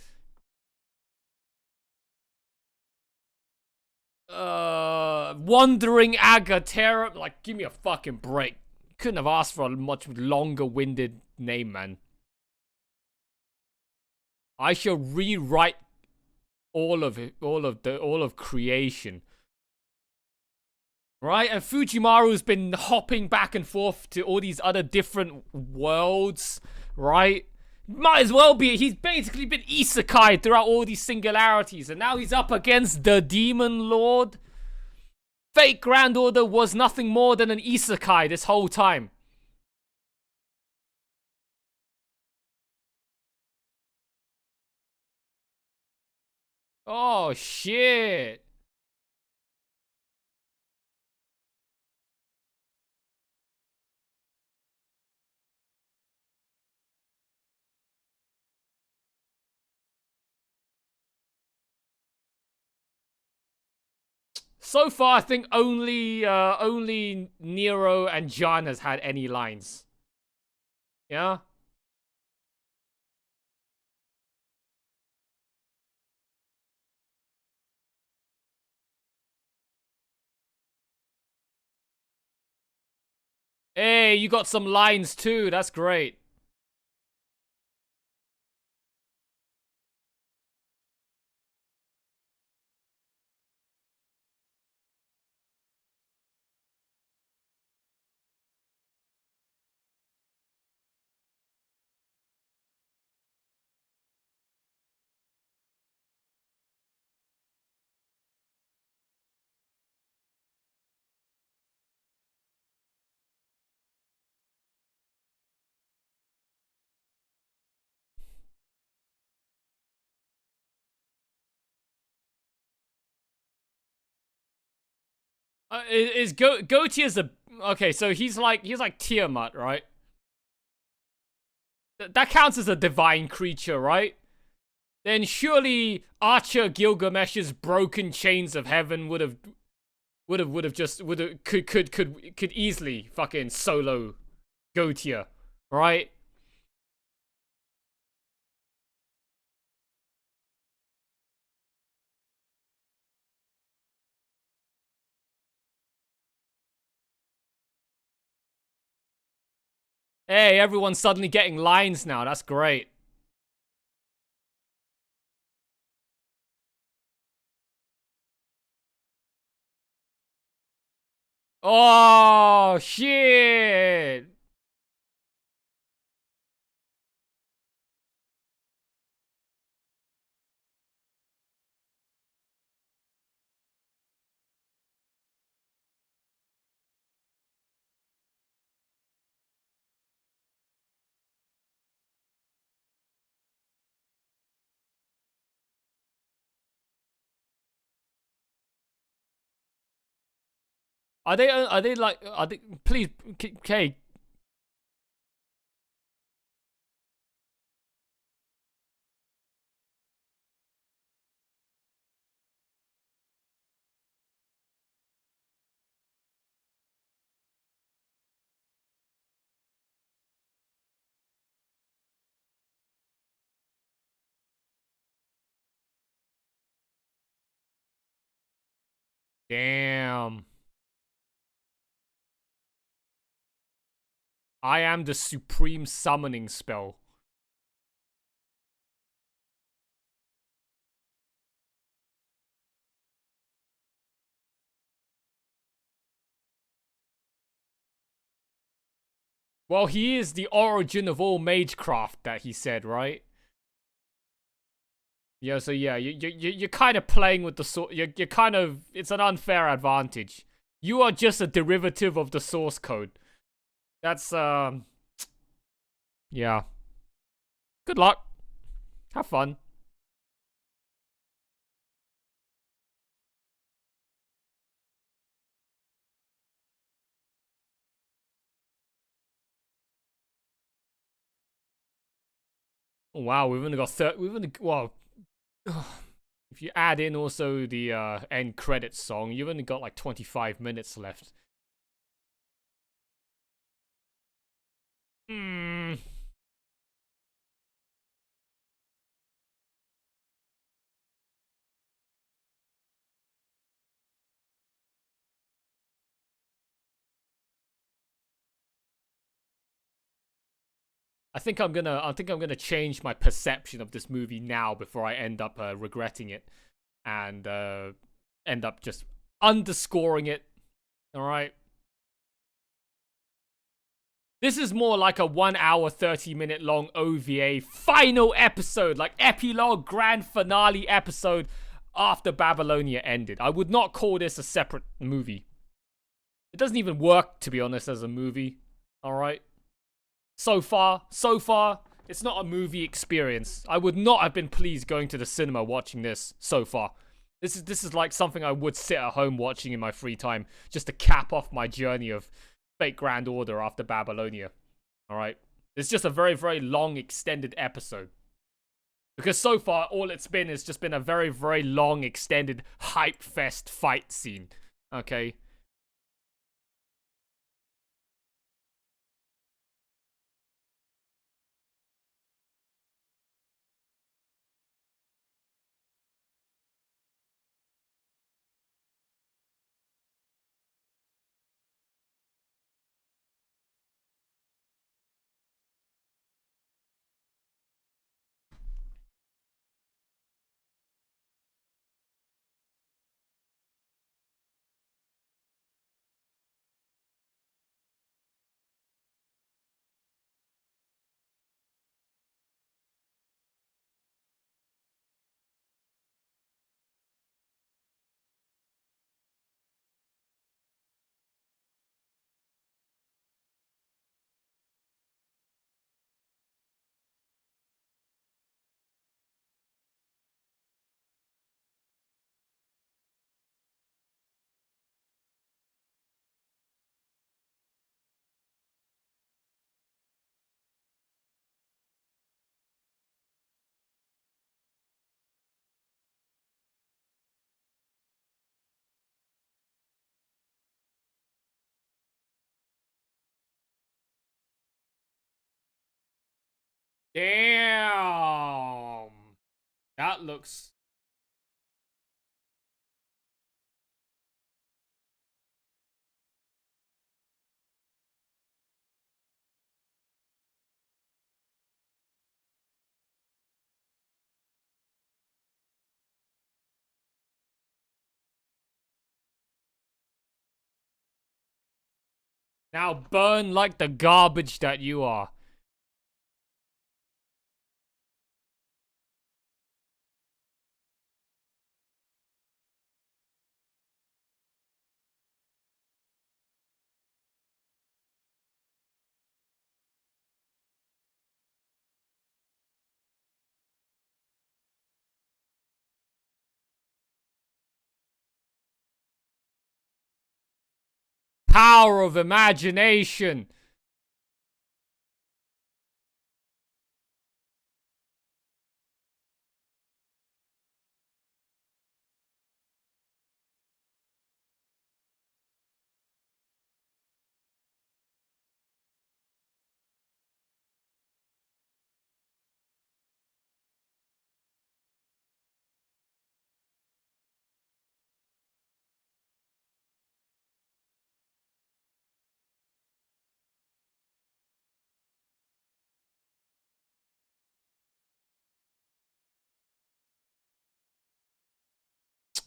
Wandering Agatera. Like, give me a fucking break. Couldn't have asked for a much longer winded name, man. I shall rewrite all of it, all of creation. Right? And Fujimaru's been hopping back and forth to all these other different worlds, right? Might as well be. He's basically been isekai throughout all these singularities, and now he's up against the Demon Lord. Fate Grand Order was nothing more than an isekai this whole time. Oh, shit. So far, I think only Nero and John has had any lines. Yeah? Hey, you got some lines too. That's great. Is Goatee is a okay? So he's like Tiamat, right? That counts as a divine creature, right? Then surely Archer Gilgamesh's broken chains of heaven would have could easily fucking solo Goatee, right? Hey, everyone's suddenly getting lines now. That's great. Oh shit! Are they like are they please okay. Damn. I am the supreme summoning spell. Well, he is the origin of all magecraft that he said, right? Yeah, so yeah, you're kind of playing with the source. You're kind of, it's an unfair advantage. You are just a derivative of the source code. That's yeah. Good luck. Have fun. Oh, wow, we've only got we've only, well, if you add in also the end credits song, you've only got like 25 minutes left. Hmm. I think I'm gonna change my perception of this movie now before I end up regretting it and end up just underscoring it. All right. This is more like a 1 hour, 30-minute long OVA final episode, like epilogue, grand finale episode after Babylonia ended. I would not call this a separate movie. It doesn't even work, to be honest, as a movie. All right. So far, it's not a movie experience. I would not have been pleased going to the cinema watching this so far. This is like something I would sit at home watching in my free time just to cap off my journey of Fate Grand Order after Babylonia. All right. It's just a very, very long, extended episode. Because so far, all it's been is just been a very, very long, extended hype fest fight scene. Okay. Damn. That looks. Now burn like the garbage that you are. Power of imagination.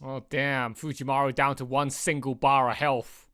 Oh, damn. Fujimaru down to one single bar of health.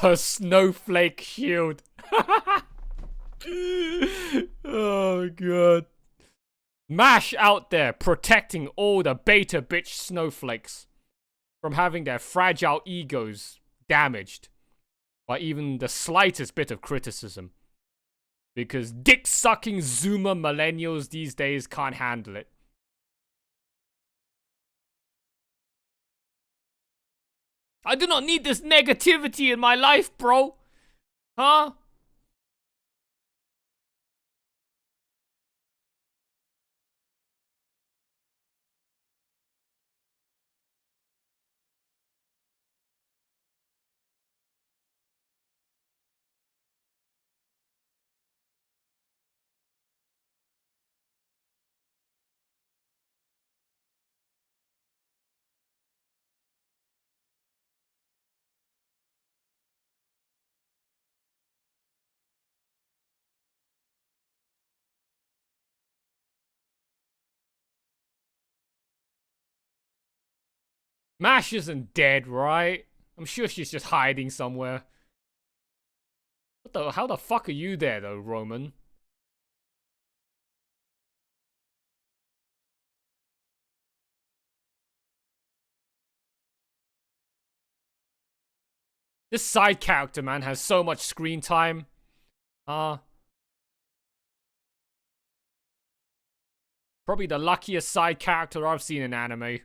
her snowflake shield. Oh god. Mash out there protecting all the beta bitch snowflakes from having their fragile egos damaged by even the slightest bit of criticism. Because dick-sucking Zoomer millennials these days can't handle it. I do not need this negativity in my life, bro. Huh? Mash isn't dead, right? I'm sure she's just hiding somewhere. How the fuck are you there, though, Roman? This side character, man, has so much screen time. Probably the luckiest side character I've seen in anime.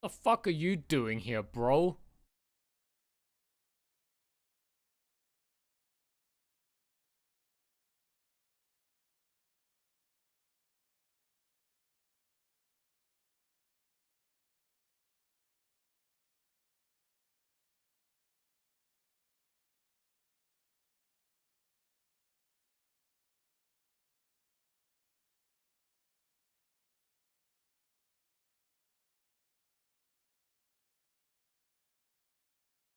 The fuck are you doing here, bro?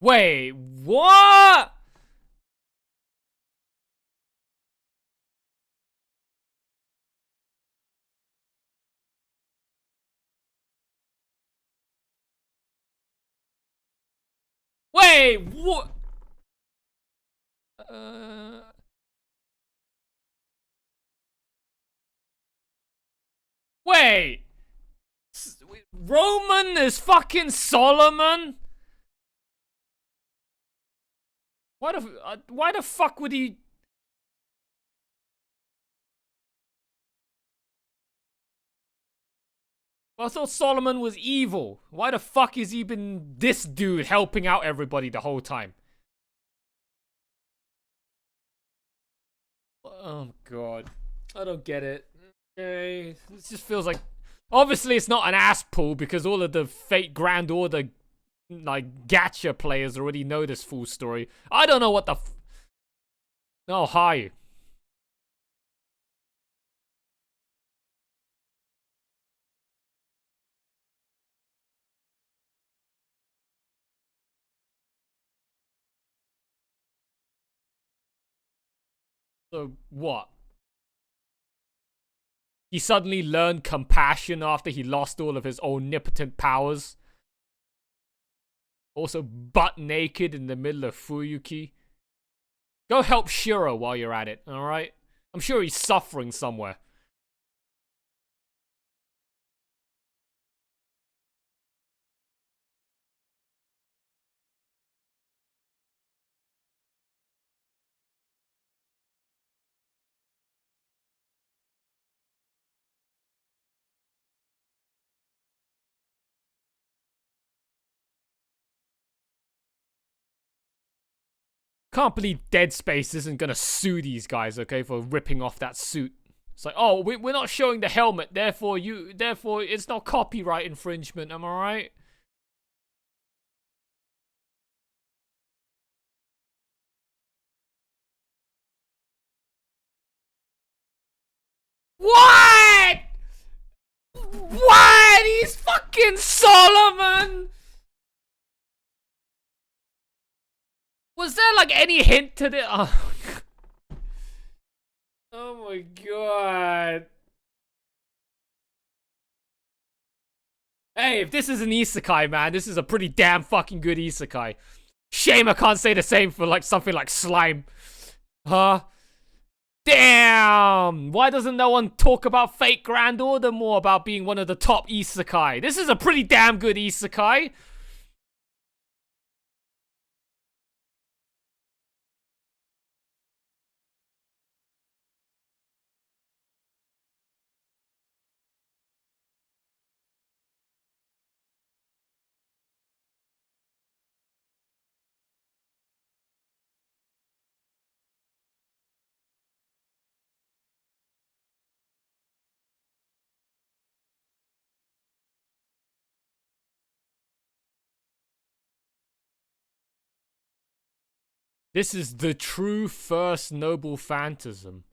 Wait, what? Wait, what? Wait. Roman is fucking Solomon? Why the fuck would he? I thought Solomon was evil. Why the fuck is he been this dude helping out everybody the whole time? Oh god. I don't get it. Okay. It just feels like... Obviously it's not an ass pull because all of the Fate Grand Order like gacha players already know this full story. I don't know what the Oh, hi. So what? He suddenly learned compassion after he lost all of his omnipotent powers. Also butt naked in the middle of Fuyuki. Go help Shiro while you're at it, alright? I'm sure he's suffering somewhere. Can't believe Dead Space isn't gonna sue these guys, okay, for ripping off that suit. It's like, oh, we're not showing the helmet, therefore it's not copyright infringement. Am I right? What? What? He's fucking Solomon. Was there like any hint to this? Oh my god. Hey, if this is an isekai, man, this is a pretty damn fucking good isekai. Shame I can't say the same for like something like Slime. Huh? Damn! Why doesn't no one talk about Fate Grand Order more about being one of the top isekai? This is a pretty damn good isekai. This is the true first noble phantasm.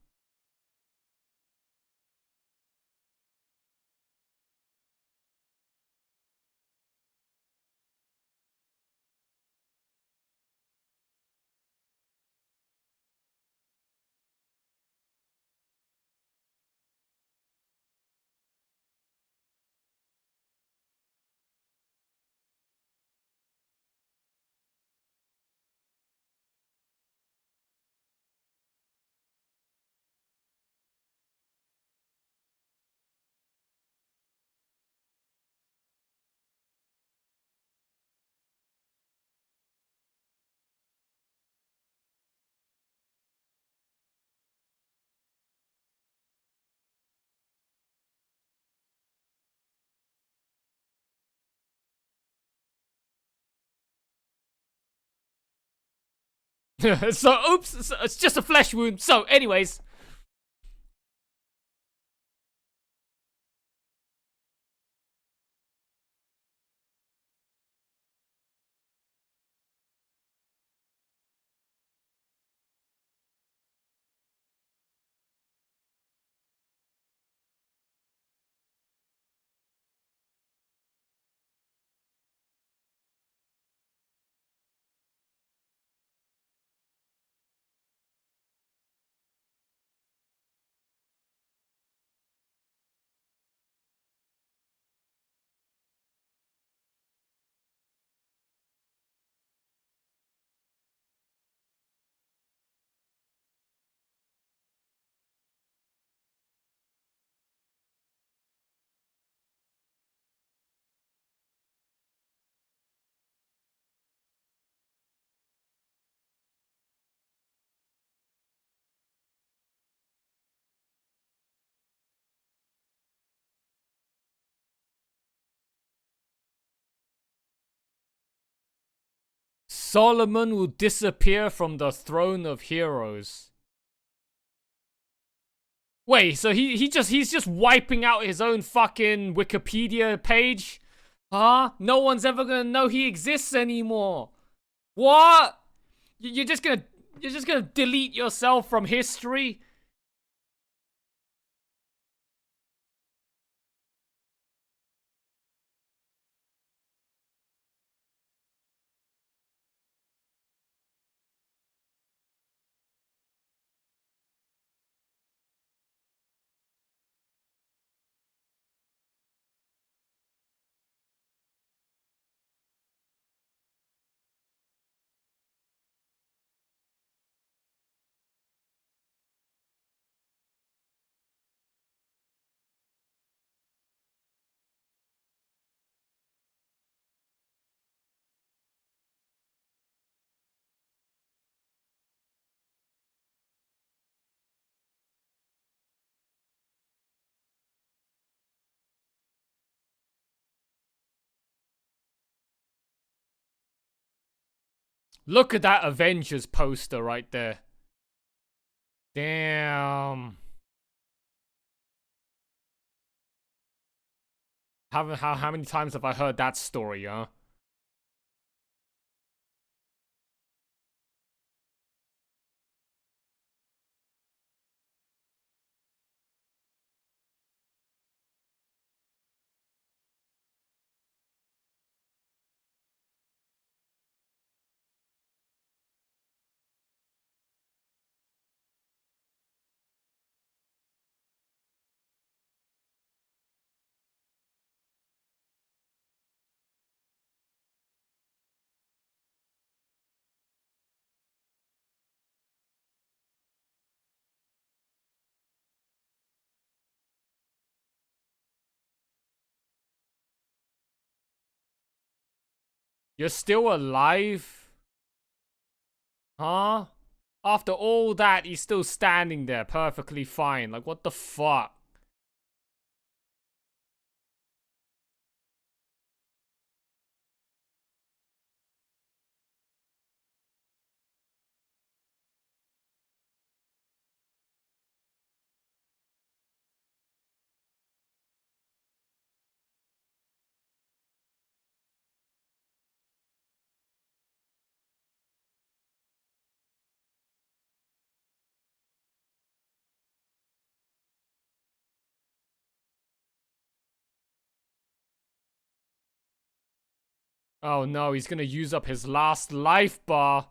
So, oops, it's just a flesh wound. So, anyways. Solomon will disappear from the throne of heroes. Wait, so he's just wiping out his own fucking Wikipedia page? Huh? No one's ever gonna know he exists anymore. What? You're just gonna delete yourself from history? Look at that Avengers poster right there. Damn. How many times have I heard that story, huh? You're still alive? Huh? After all that, he's still standing there perfectly fine. Like, what the fuck? Oh no, he's gonna use up his last life bar.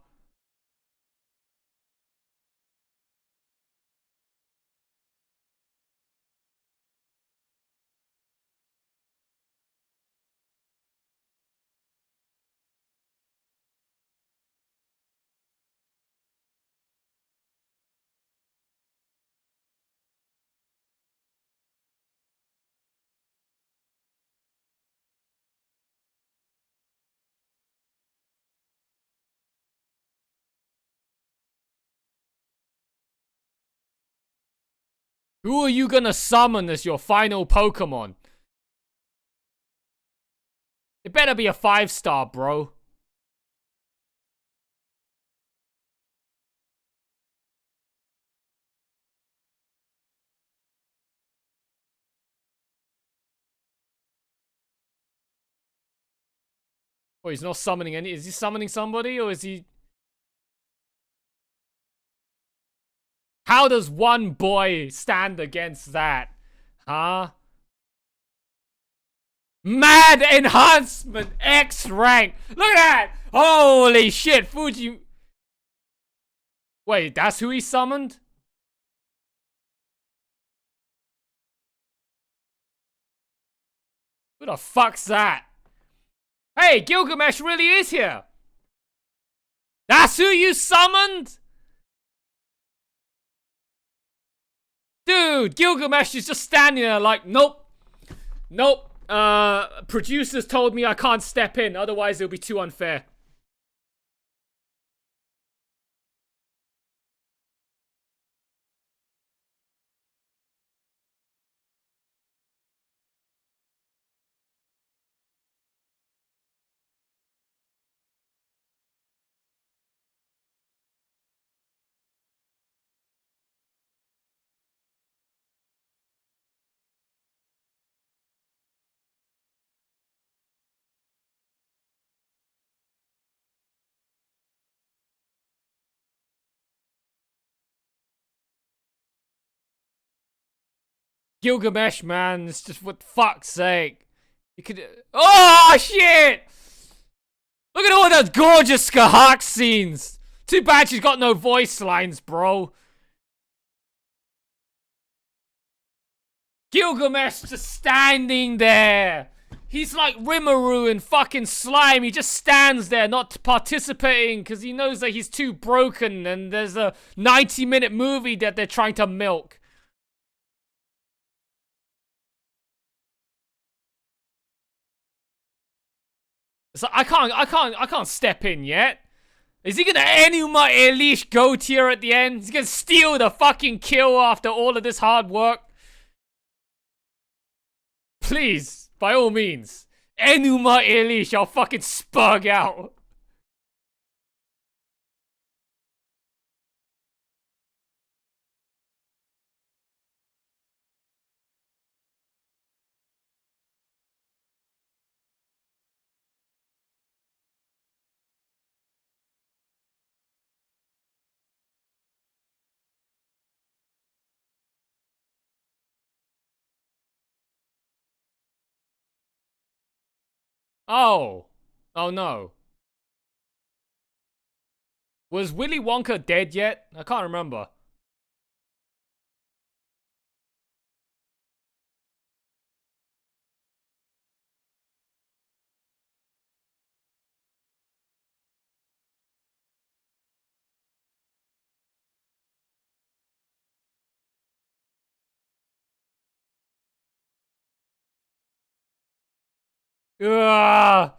Who are you gonna summon as your final Pokemon? It better be a 5-star, bro. Oh, he's not summoning any. Is he summoning somebody or is he... How does one boy stand against that? Huh? Mad Enhancement X rank. Look at that. Holy shit, Fuji. Wait, that's who he summoned? Who the fuck's that? Hey, Gilgamesh really is here. That's who you summoned? Dude, Gilgamesh is just standing there like, nope. Nope. Producers told me I can't step in, otherwise it'll be too unfair. Gilgamesh, man, it's just for fuck's sake. You could. Oh shit! Look at all those gorgeous Skahak scenes. Too bad she's got no voice lines, bro. Gilgamesh just standing there. He's like Rimuru in fucking Slime. He just stands there, not participating, because he knows that he's too broken and there's a 90-minute movie that they're trying to milk. So I can't step in yet. Is he gonna Enuma Elish goat here at the end? He's gonna steal the fucking kill after all of this hard work? Please, by all means. Enuma Elish, I'll fucking spug out. Oh. Oh no. Was Willy Wonka dead yet? I can't remember. Ugh.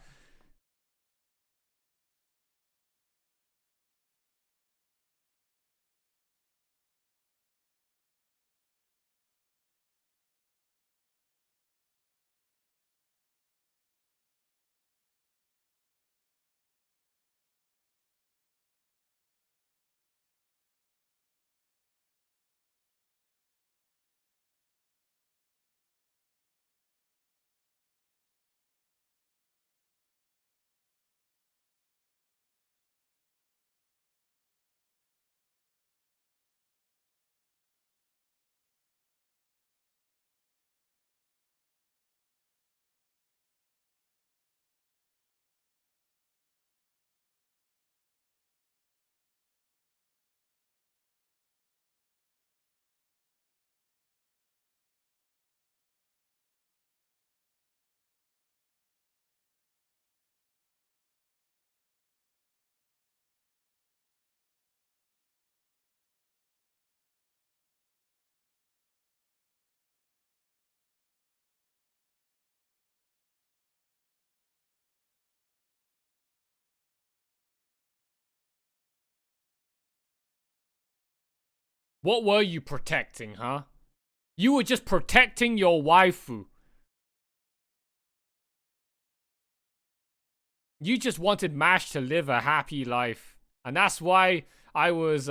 What were you protecting, huh? You were just protecting your waifu. You just wanted MASH to live a happy life. And that's why I was,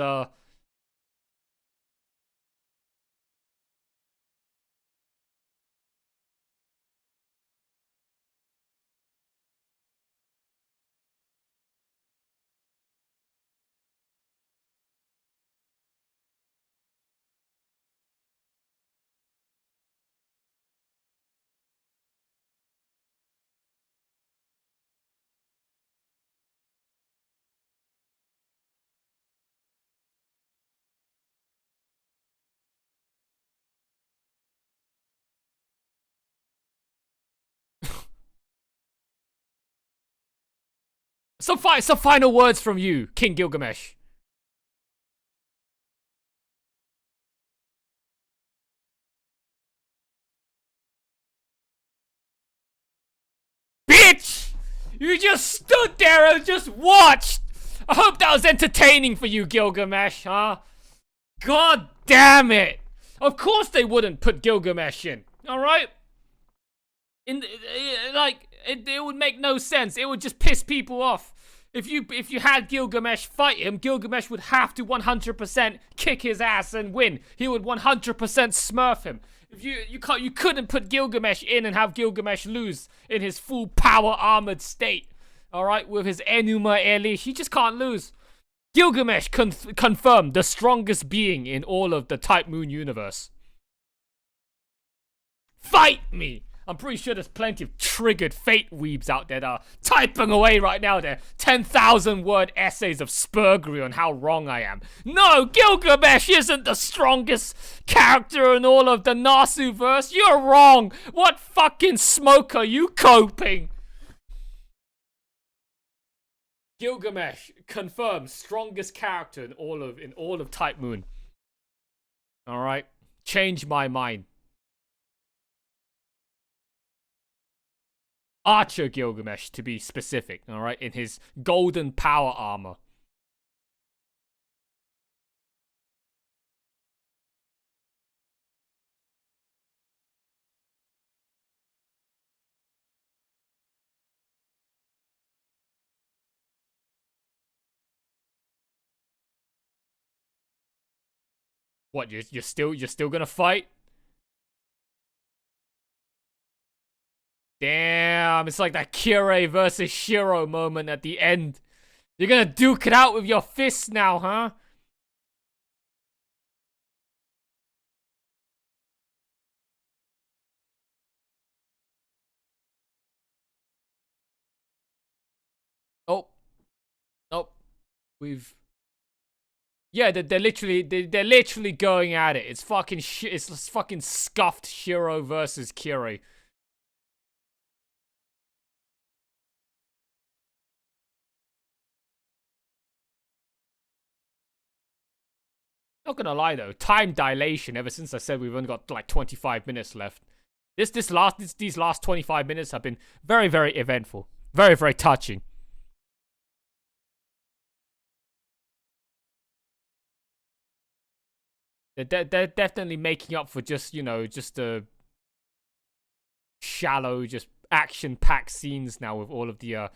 some final words from you, King Gilgamesh. Bitch! You just stood there and just watched! I hope that was entertaining for you, Gilgamesh, huh? God damn it! Of course they wouldn't put Gilgamesh in, alright? It would make no sense. It would just piss people off. If you had Gilgamesh fight him, Gilgamesh would have to 100% kick his ass and win. He would 100% smurf him. If you couldn't put Gilgamesh in and have Gilgamesh lose in his full power armored state. All right, with his Enuma Elish, he just can't lose. Gilgamesh confirmed the strongest being in all of the Type Moon universe. Fight me! I'm pretty sure there's plenty of triggered fate weebs out there that are typing away right now their 10,000 word essays of spurgery on how wrong I am. No, Gilgamesh isn't the strongest character in all of the Nasuverse. You're wrong. What fucking smoke are you coping? Gilgamesh confirmed strongest character in all of Type Moon. All right, change my mind. Archer Gilgamesh, to be specific, alright, in his golden power armor. What, you're still gonna fight? Damn, it's like that Kirei versus Shiro moment at the end. You're gonna duke it out with your fists now, huh? We've yeah, they're literally going at it. It's fucking shit. It's fucking scuffed Shiro versus Kirei. Not gonna lie though, time dilation. Ever since I said we've only got like 25 minutes left, these last 25 minutes have been very very eventful, very touching. They're definitely making up for just just a shallow, just action-packed scenes now with all of the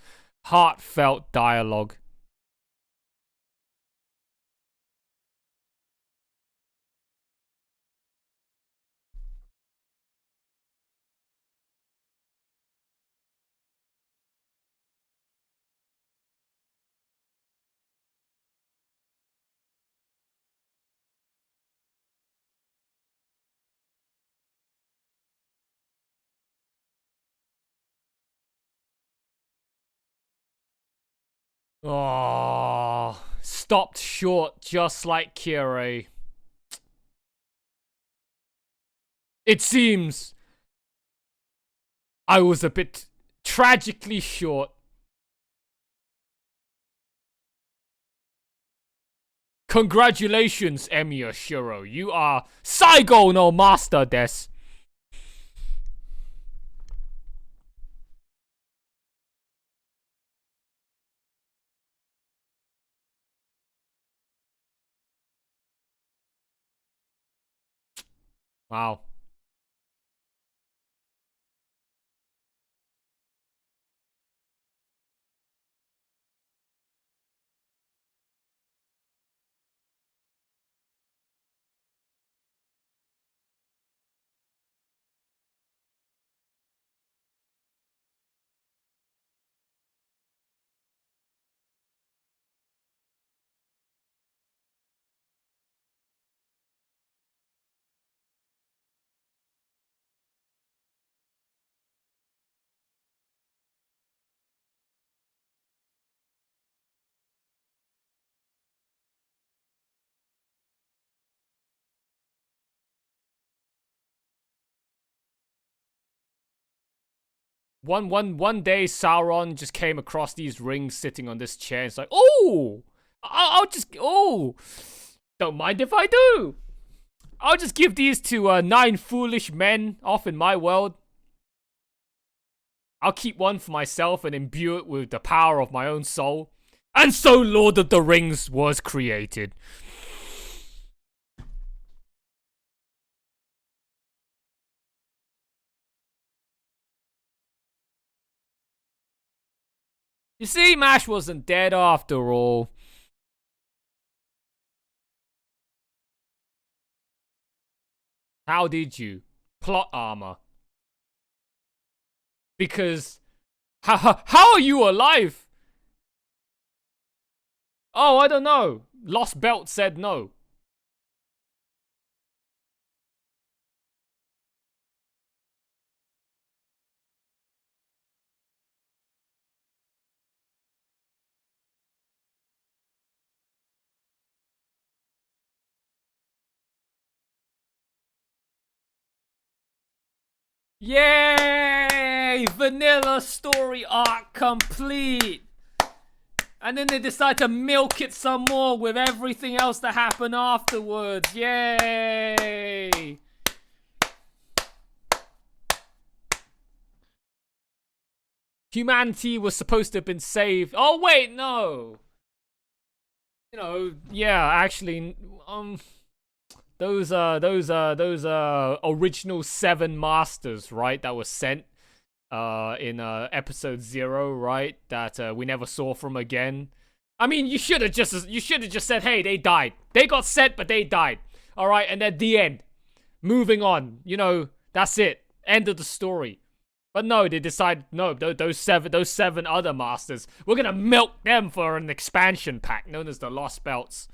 heartfelt dialogue. Oh, stopped short just like Kirei. It seems I was a bit tragically short. Congratulations, Emiya Shiro. You are Saigo no Master des. Wow. One day Sauron just came across these rings sitting on this chair. It's like, oh, I'll just don't mind if I do. I'll just give these to 9 foolish men off in my world. I'll keep one for myself and imbue it with the power of my own soul. And so Lord of the Rings was created. You see, Mash wasn't dead after all. How did you? Plot armor. Because how are you alive? Oh, I don't know. Lost Belt said no. Yay! Vanilla story arc complete. And then they decide to milk it some more with everything else that happened afterwards. Yay! Humanity was supposed to have been saved. Oh wait, no. Yeah, actually, those original 7 masters, right, that were sent in episode 0, right, that we never saw from again. I mean, you should have just said, hey, they died. They got sent, but they died. All right, and then the end. Moving on. That's it. End of the story. But no, they decide, no, those seven other masters, we're gonna milk them for an expansion pack known as the Lost Belts.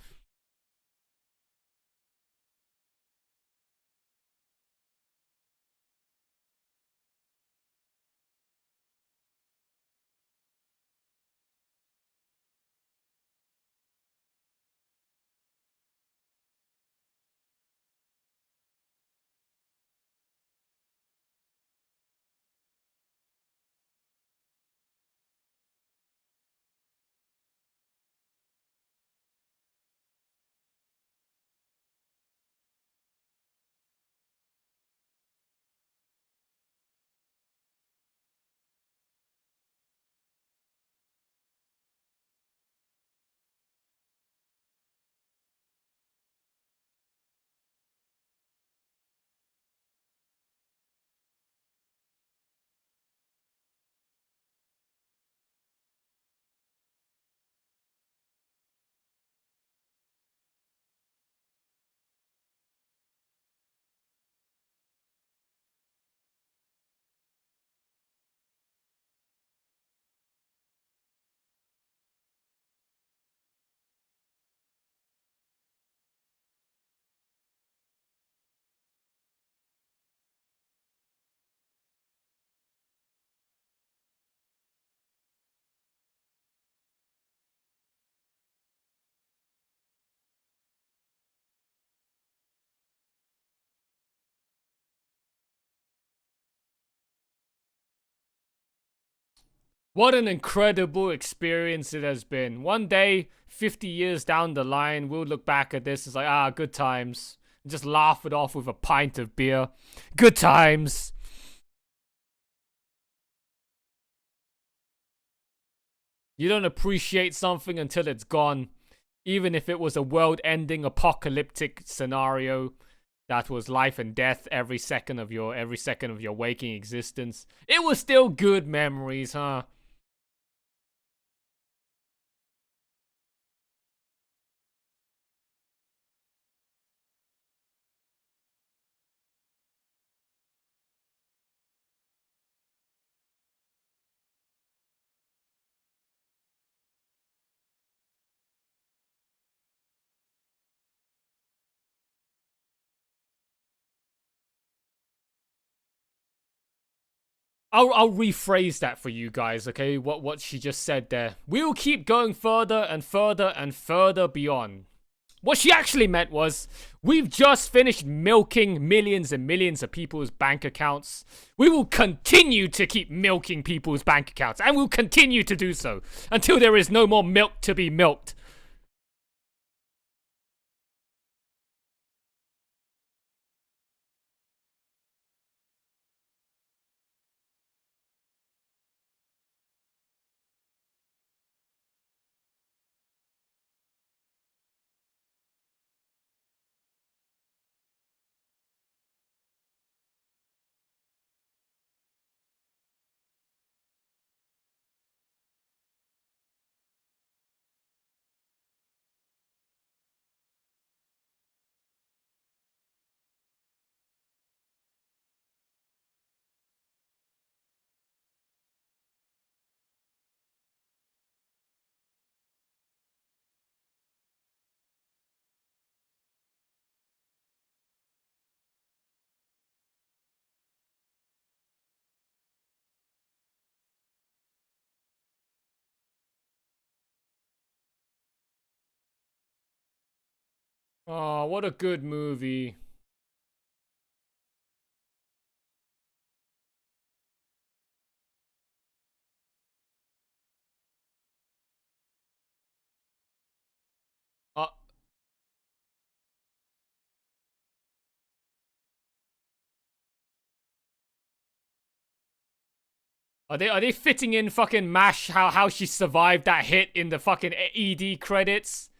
What an incredible experience it has been. One day, 50 years down the line, we'll look back at this as like, ah, good times. Just laugh it off with a pint of beer. Good times. You don't appreciate something until it's gone. Even if it was a world-ending apocalyptic scenario that was life and death every second of your waking existence. It was still good memories, huh? I'll rephrase that for you guys, okay? What she just said there. We'll keep going further and further and further beyond. What she actually meant was, we've just finished milking millions and millions of people's bank accounts. We will continue to keep milking people's bank accounts, and we'll continue to do so until there is no more milk to be milked. Oh, what a good movie. Uh, are they fitting in fucking MASH how she survived that hit in the fucking ED credits?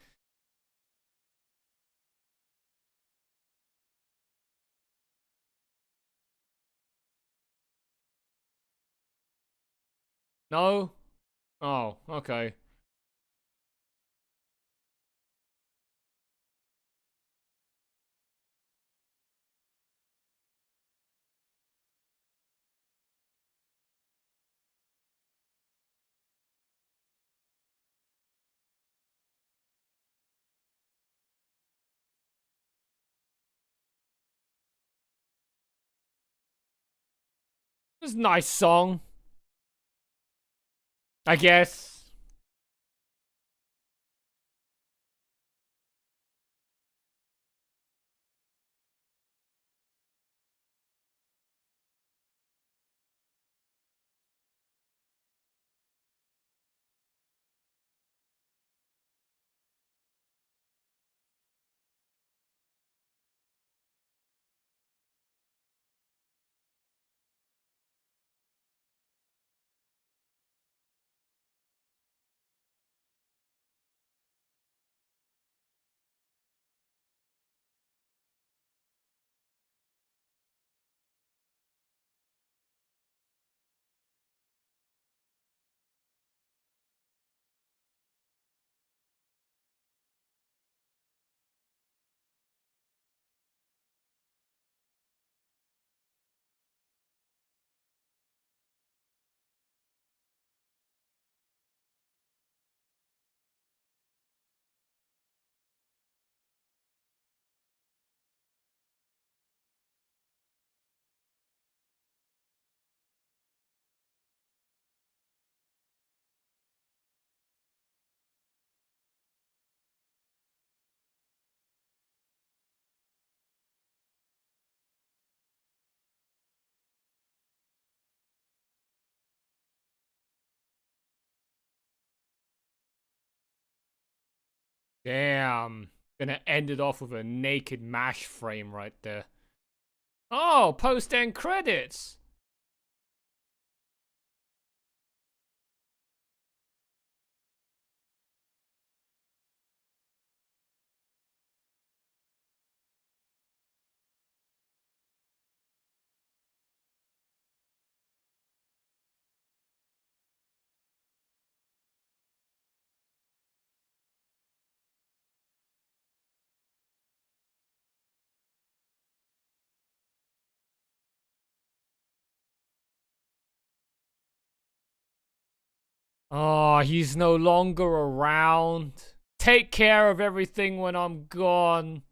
No? Oh, okay. It's a nice song, I guess. Damn. Gonna end it off with a naked mash frame right there. Oh, post-end credits. Oh, he's no longer around. Take care of everything when I'm gone.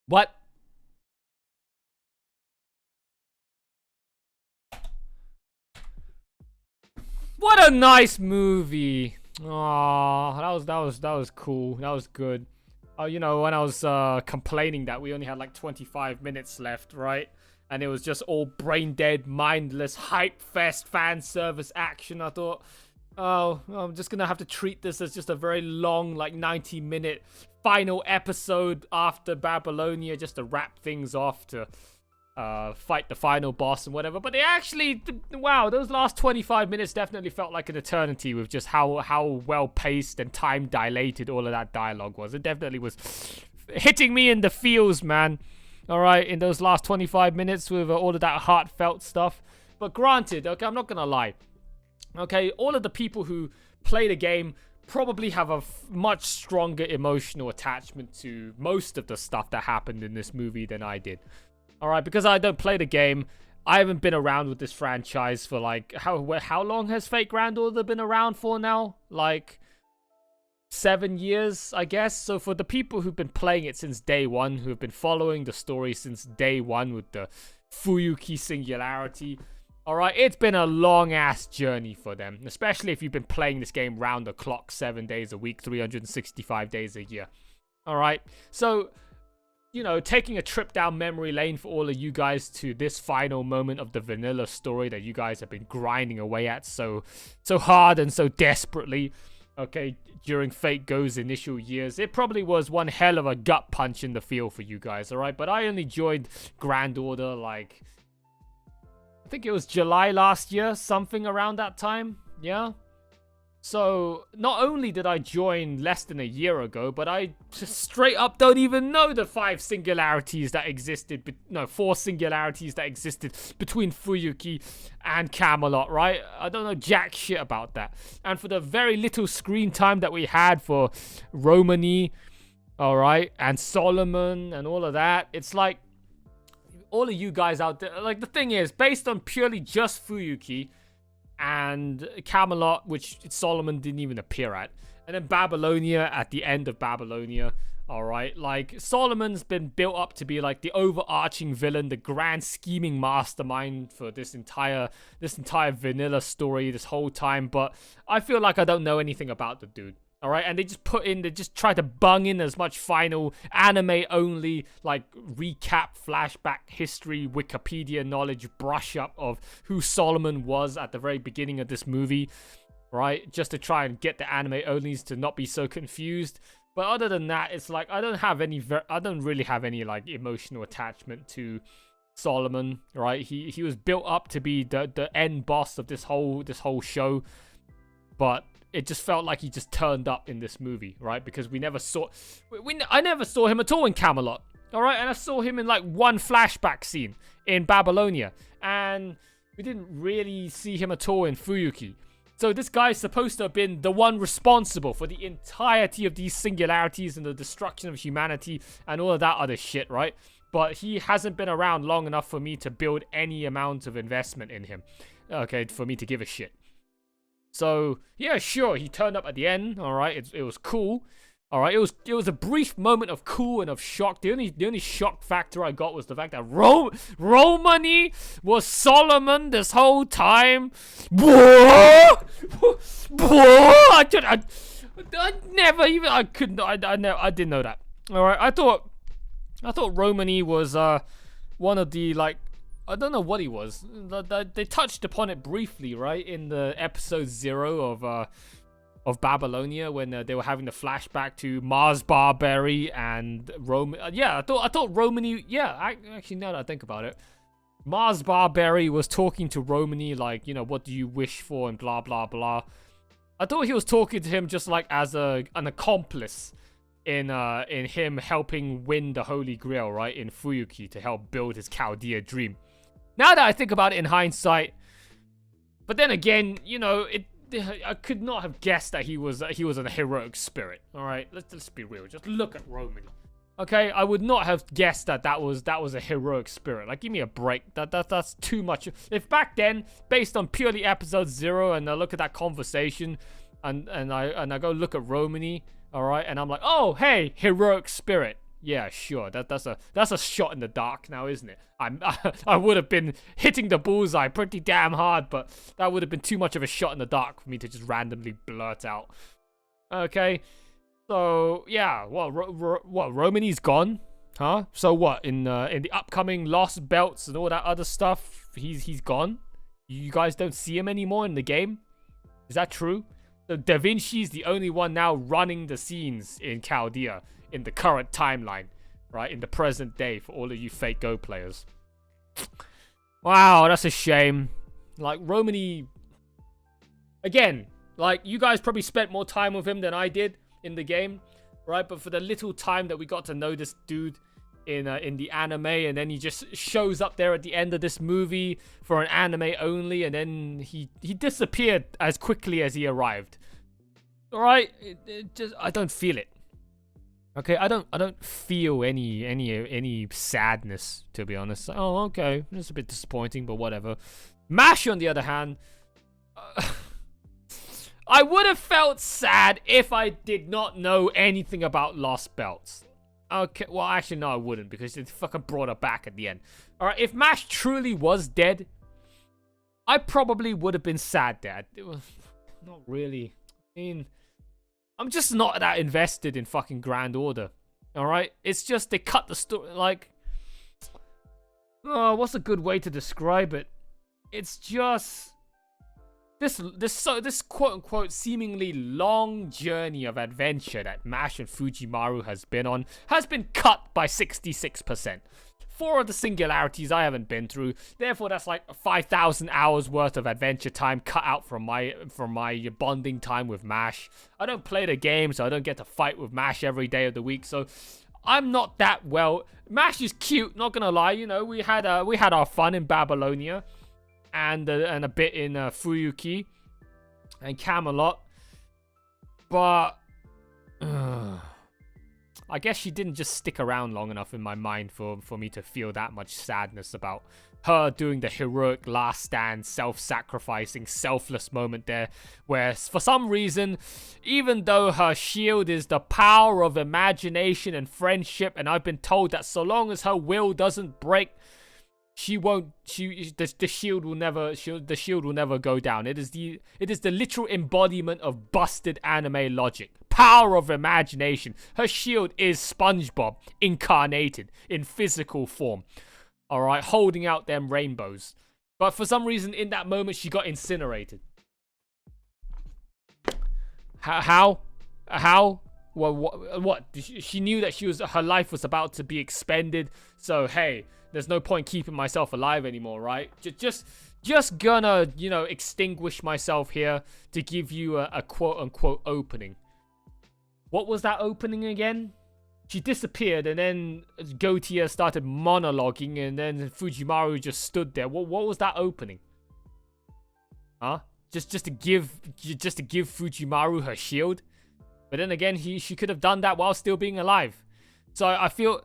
What? What a nice movie. Oh, that was cool. That was good. You know, when I was complaining that we only had like 25 minutes left, right? And it was just all brain dead, mindless, hype fest, fan service action. I thought, oh, I'm just gonna have to treat this as just a very long, like 90-minute final episode after Babylonia, just to wrap things off, to fight the final boss and whatever. But they actually, wow, those last 25 minutes definitely felt like an eternity, with just how well paced and time dilated all of that dialogue was. It definitely was hitting me in the feels, man. All right, in those last 25 minutes with all of that heartfelt stuff. But granted, okay, I'm not gonna lie. Okay, all of the people who play the game probably have a much stronger emotional attachment to most of the stuff that happened in this movie than I did. All right, because I don't play the game, I haven't been around with this franchise for like, how long has Fate Grand Order been around for now? Like 7 years, I guess. So for the people who've been playing it since day one, who have been following the story since day one with the Fuyuki singularity, all right, it's been a long ass journey for them, especially if you've been playing this game round the clock 7 days a week, 365 days a year. All right, so, you know, taking a trip down memory lane for all of you guys to this final moment of the vanilla story that you guys have been grinding away at so hard and so desperately, okay, during Fate Go's initial years. It probably was one hell of a gut punch in the feel for you guys, all right? But I only joined Grand Order, like, I think it was July last year, something around that time, yeah? So, not only did I join less than a year ago, but I just straight up don't even know the 4 singularities that existed between Fuyuki and Camelot, right? I don't know jack shit about that. And for the very little screen time that we had for Romani, alright, and Solomon and all of that, it's like, all of you guys out there, like, the thing is, based on purely just Fuyuki and Camelot, which Solomon didn't even appear at, and then Babylonia at the end of Babylonia, all right, like, Solomon's been built up to be like the overarching villain, the grand scheming mastermind for this entire vanilla story this whole time. But I feel like I don't know anything about the dude. All right, and they just try to bung in as much final anime-only, like, recap, flashback, history, Wikipedia knowledge, brush up of who Solomon was at the very beginning of this movie, right? Just to try and get the anime-onlys to not be so confused. But other than that, it's like, I don't really have any, like, emotional attachment to Solomon, right? He was built up to be the end boss of this whole show, but it just felt like he just turned up in this movie, right? Because I never saw him at all in Camelot, all right? And I saw him in like one flashback scene in Babylonia, and we didn't really see him at all in Fuyuki. So this guy's supposed to have been the one responsible for the entirety of these singularities and the destruction of humanity and all of that other shit, right? But he hasn't been around long enough for me to build any amount of investment in him, okay, for me to give a shit. So yeah, sure, he turned up at the end. All right, it was cool. All right, it was a brief moment of cool and of shock. The only shock factor I got was the fact that Romani was Solomon this whole time. What? I never even I couldn't I didn't know that. All right, I thought Romani was one of the, like, I don't know what he was. They touched upon it briefly, right, in the episode 0 of Babylonia, when they were having the flashback to Mars Barberry and Roman. Yeah, I thought Romani. Yeah, actually, now that I think about it, Mars Barberry was talking to Romani, like, you know, what do you wish for and blah blah blah. I thought he was talking to him just like as an accomplice in him helping win the Holy Grail, right, in Fuyuki, to help build his Chaldea dream. Now that I think about it in hindsight, but then again, you know, I could not have guessed that he was a heroic spirit. All right, let's be real. Just look at Romani. Okay, I would not have guessed that was a heroic spirit. Like, give me a break. That's too much. If back then, based on purely episode 0, and I look at that conversation, and I go look at Romani, all right, and I'm like, oh hey, heroic spirit. Yeah, sure. That's a shot in the dark now, isn't it? I would have been hitting the bullseye pretty damn hard, but that would have been too much of a shot in the dark for me to just randomly blurt out. Okay, so yeah, what Romani's gone, huh? So what, in the upcoming Lost Belts and all that other stuff, he's gone? You guys don't see him anymore in the game? Is that true? So Da Vinci's the only one now running the scenes in Chaldea in the current timeline, right? In the present day, for all of you fake Go players. Wow, that's a shame. Like, Romani, again, like, you guys probably spent more time with him than I did in the game, right? But for the little time that we got to know this dude in the anime, and then he just shows up there at the end of this movie for an anime only, and then he disappeared as quickly as he arrived. All right, it just, I don't feel it. Okay, I don't feel any sadness, to be honest. Oh, okay, it's a bit disappointing, but whatever. MASH, on the other hand, I would have felt sad if I did not know anything about Lost Belts. Okay, well, actually, no, I wouldn't, because they fucking brought her back at the end. All right, if MASH truly was dead, I probably would have been sad there. It was not really. I mean, I'm just not that invested in fucking Grand Order. All right, it's just they cut the story. Like, oh, what's a good way to describe it? It's just this quote unquote seemingly long journey of adventure that MASH and Fujimaru has been cut by 66%. 4 of the singularities I haven't been through, therefore that's like 5,000 hours worth of adventure time cut out from my bonding time with MASH. I don't play the game, so I don't get to fight with MASH every day of the week, so I'm not that well. MASH is cute, not gonna lie. You know, we had our fun in Babylonia, and a bit in Fuyuki and Camelot, but I guess she didn't just stick around long enough in my mind for me to feel that much sadness about her doing the heroic last stand, self-sacrificing, selfless moment there, where for some reason, even though her shield is the power of imagination and friendship, and I've been told that so long as her will doesn't break, the shield will never go down. It is the literal embodiment of busted anime logic. Power of imagination. Her shield is SpongeBob incarnated in physical form. All right, holding out them rainbows. But for some reason, in that moment, she got incinerated. How? Well, what? She knew that her life was about to be expended. So hey, there's no point keeping myself alive anymore, right? Just gonna, you know, extinguish myself here to give you a quote unquote opening. What was that opening again? She disappeared, and then Gautier started monologuing, and then Fujimaru just stood there. What was that opening? Huh? Just to give Fujimaru her shield? But then again, she could have done that while still being alive. So I feel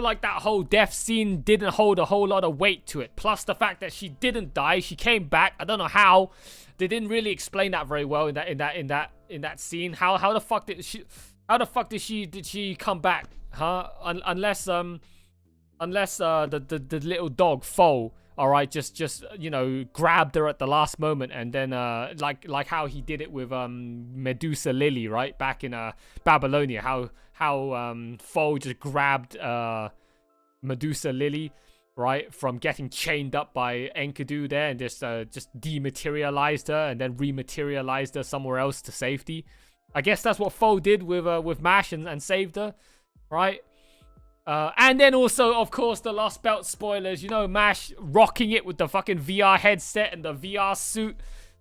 like that whole death scene didn't hold a whole lot of weight to it. Plus the fact that she didn't die, she came back. I don't know how. They didn't really explain that very well in that scene. How the fuck did she come back? Huh? Unless the little dog Foe, all right, just you know, grabbed her at the last moment, and then like how he did it with Medusa Lily, right, back in Babylonia, how Foe just grabbed Medusa Lily, right, from getting chained up by Enkidu there, and just dematerialized her and then rematerialized her somewhere else to safety. I guess that's what Foe did with Mash and saved her, right? And then also, of course, the Lost Belt spoilers. You know, Mash rocking it with the fucking VR headset and the VR suit.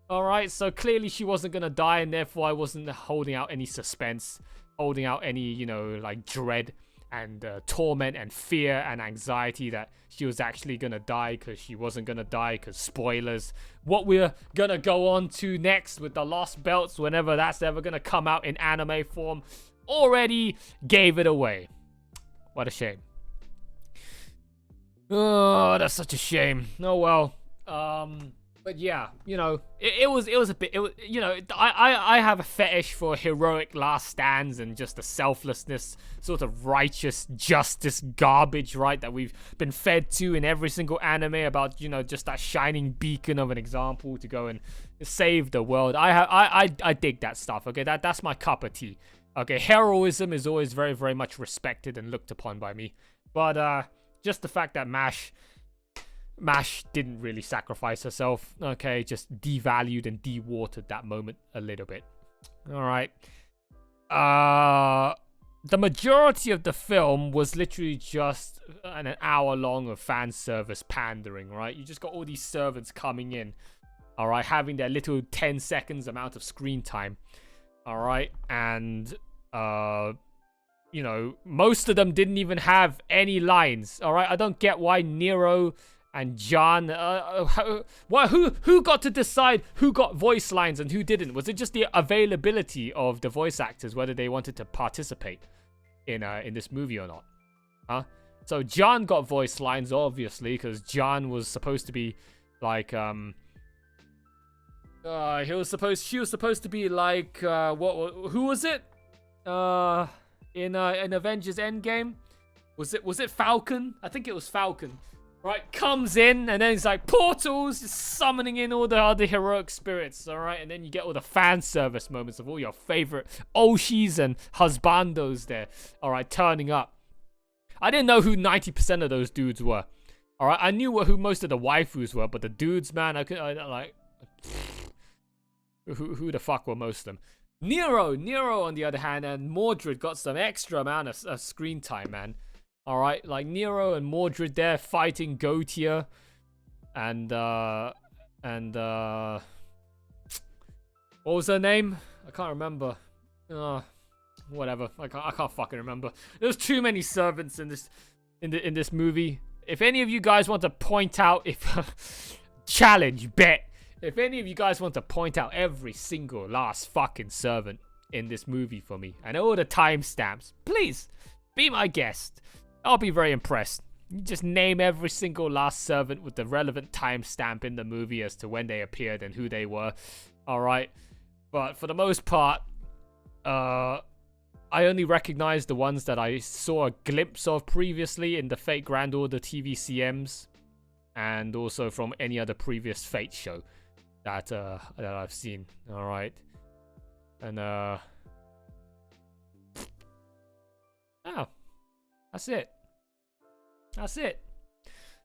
All right, so clearly she wasn't gonna die, and therefore I wasn't holding out any suspense, holding out any, you know, like dread and torment and fear and anxiety that she was actually gonna die, because she wasn't gonna die, because spoilers. What we're gonna go on to next with the Lost Belts, whenever that's ever gonna come out in anime form, already gave it away. What a shame. Oh, that's such a shame. Oh well. But yeah, you know, it was a bit, you know, I have a fetish for heroic last stands and just the selflessness, sort of righteous justice garbage, right, that we've been fed to in every single anime about, you know, just that shining beacon of an example to go and save the world. I dig that stuff. Okay, that's my cup of tea. Okay, heroism is always very, very much respected and looked upon by me. But just the fact that Mash didn't really sacrifice herself, okay, just devalued and dewatered that moment a little bit. All right. The majority of the film was literally just an hour long of fan service pandering, right? You just got all these servants coming in, all right, having their little 10 seconds amount of screen time. All right, and you know, most of them didn't even have any lines. All right, I don't get why Nero and John, who got to decide who got voice lines and who didn't? Was it just the availability of the voice actors, whether they wanted to participate in this movie or not? Huh? So John got voice lines, obviously, because John was supposed to be like she was supposed to be like who was it? In Avengers Endgame? Was it Falcon? I think it was Falcon. Right, comes in and then it's like portals, just summoning in all the other heroic spirits, all right? And then you get all the fan service moments of all your favorite Oshis and husbandos there, all right, turning up. I didn't know who 90% of those dudes were, all right? I knew who most of the waifus were, but the dudes, man, I like, who the fuck were most of them? Nero, on the other hand, and Mordred got some extra amount of screen time, man. All right, like Nero and Mordred there fighting Gautier, and what was her name? I can't remember. Whatever. I can't fucking remember. There's too many servants in this movie. If any of you guys want to point out, challenge bet. If any of you guys want to point out every single last fucking servant in this movie for me and all the timestamps, please be my guest. I'll be very impressed. You just name every single last servant with the relevant timestamp in the movie as to when they appeared and who they were. Alright. But for the most part, I only recognize the ones that I saw a glimpse of previously in the Fate Grand Order TVCMs, and also from any other previous Fate show that I've seen. Alright. And oh, that's it. That's it.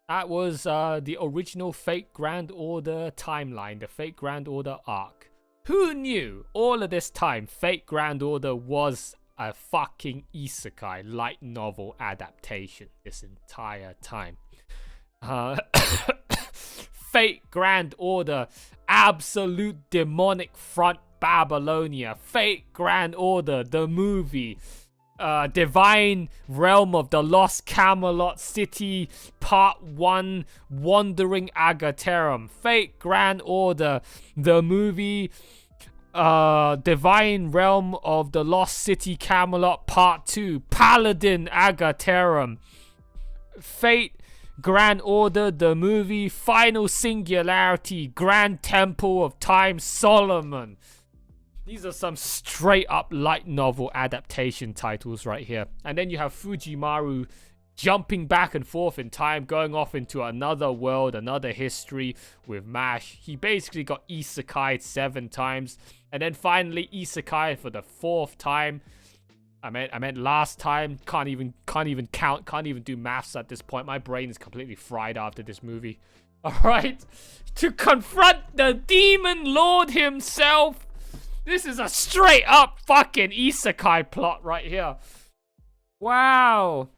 That was the original Fate Grand Order timeline, the Fate Grand Order arc. Who knew all of this time Fate Grand Order was a fucking isekai light novel adaptation this entire time? Fate Grand Order, absolute demonic front Babylonia. Fate Grand Order, the movie. Divine Realm of the Lost Camelot City, Part 1, Wandering Agaterum. Fate Grand Order, the movie. Divine Realm of the Lost City Camelot Part 2, Paladin Agaterum, Fate Grand Order the movie, Final Singularity, Grand Temple of Time Solomon. These are some straight up light novel adaptation titles right here. And then you have Fujimaru jumping back and forth in time, going off into another world, another history with MASH. He basically got isekai'd 7 times, and then finally isekai for the 4th time. I meant last time. Can't even count. Can't even do maths at this point. My brain is completely fried after this movie. All right, to confront the demon lord himself. This is a straight up fucking isekai plot right here. Wow.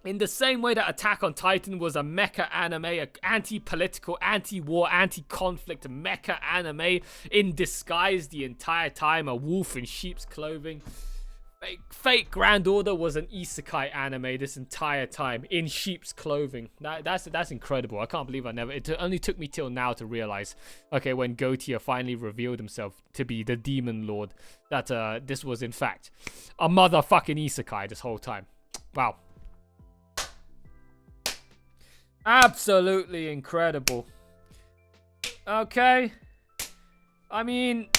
In the same way that Attack on Titan was a mecha anime, an anti-political, anti-war, anti-conflict mecha anime in disguise the entire time, a wolf in sheep's clothing. Fate Grand Order was an isekai anime this entire time in sheep's clothing. That's incredible. I can't believe it only took me till now to realize, okay, when Gautier finally revealed himself to be the demon lord, that this was in fact a motherfucking isekai this whole time. Wow. Absolutely incredible. Okay. I mean,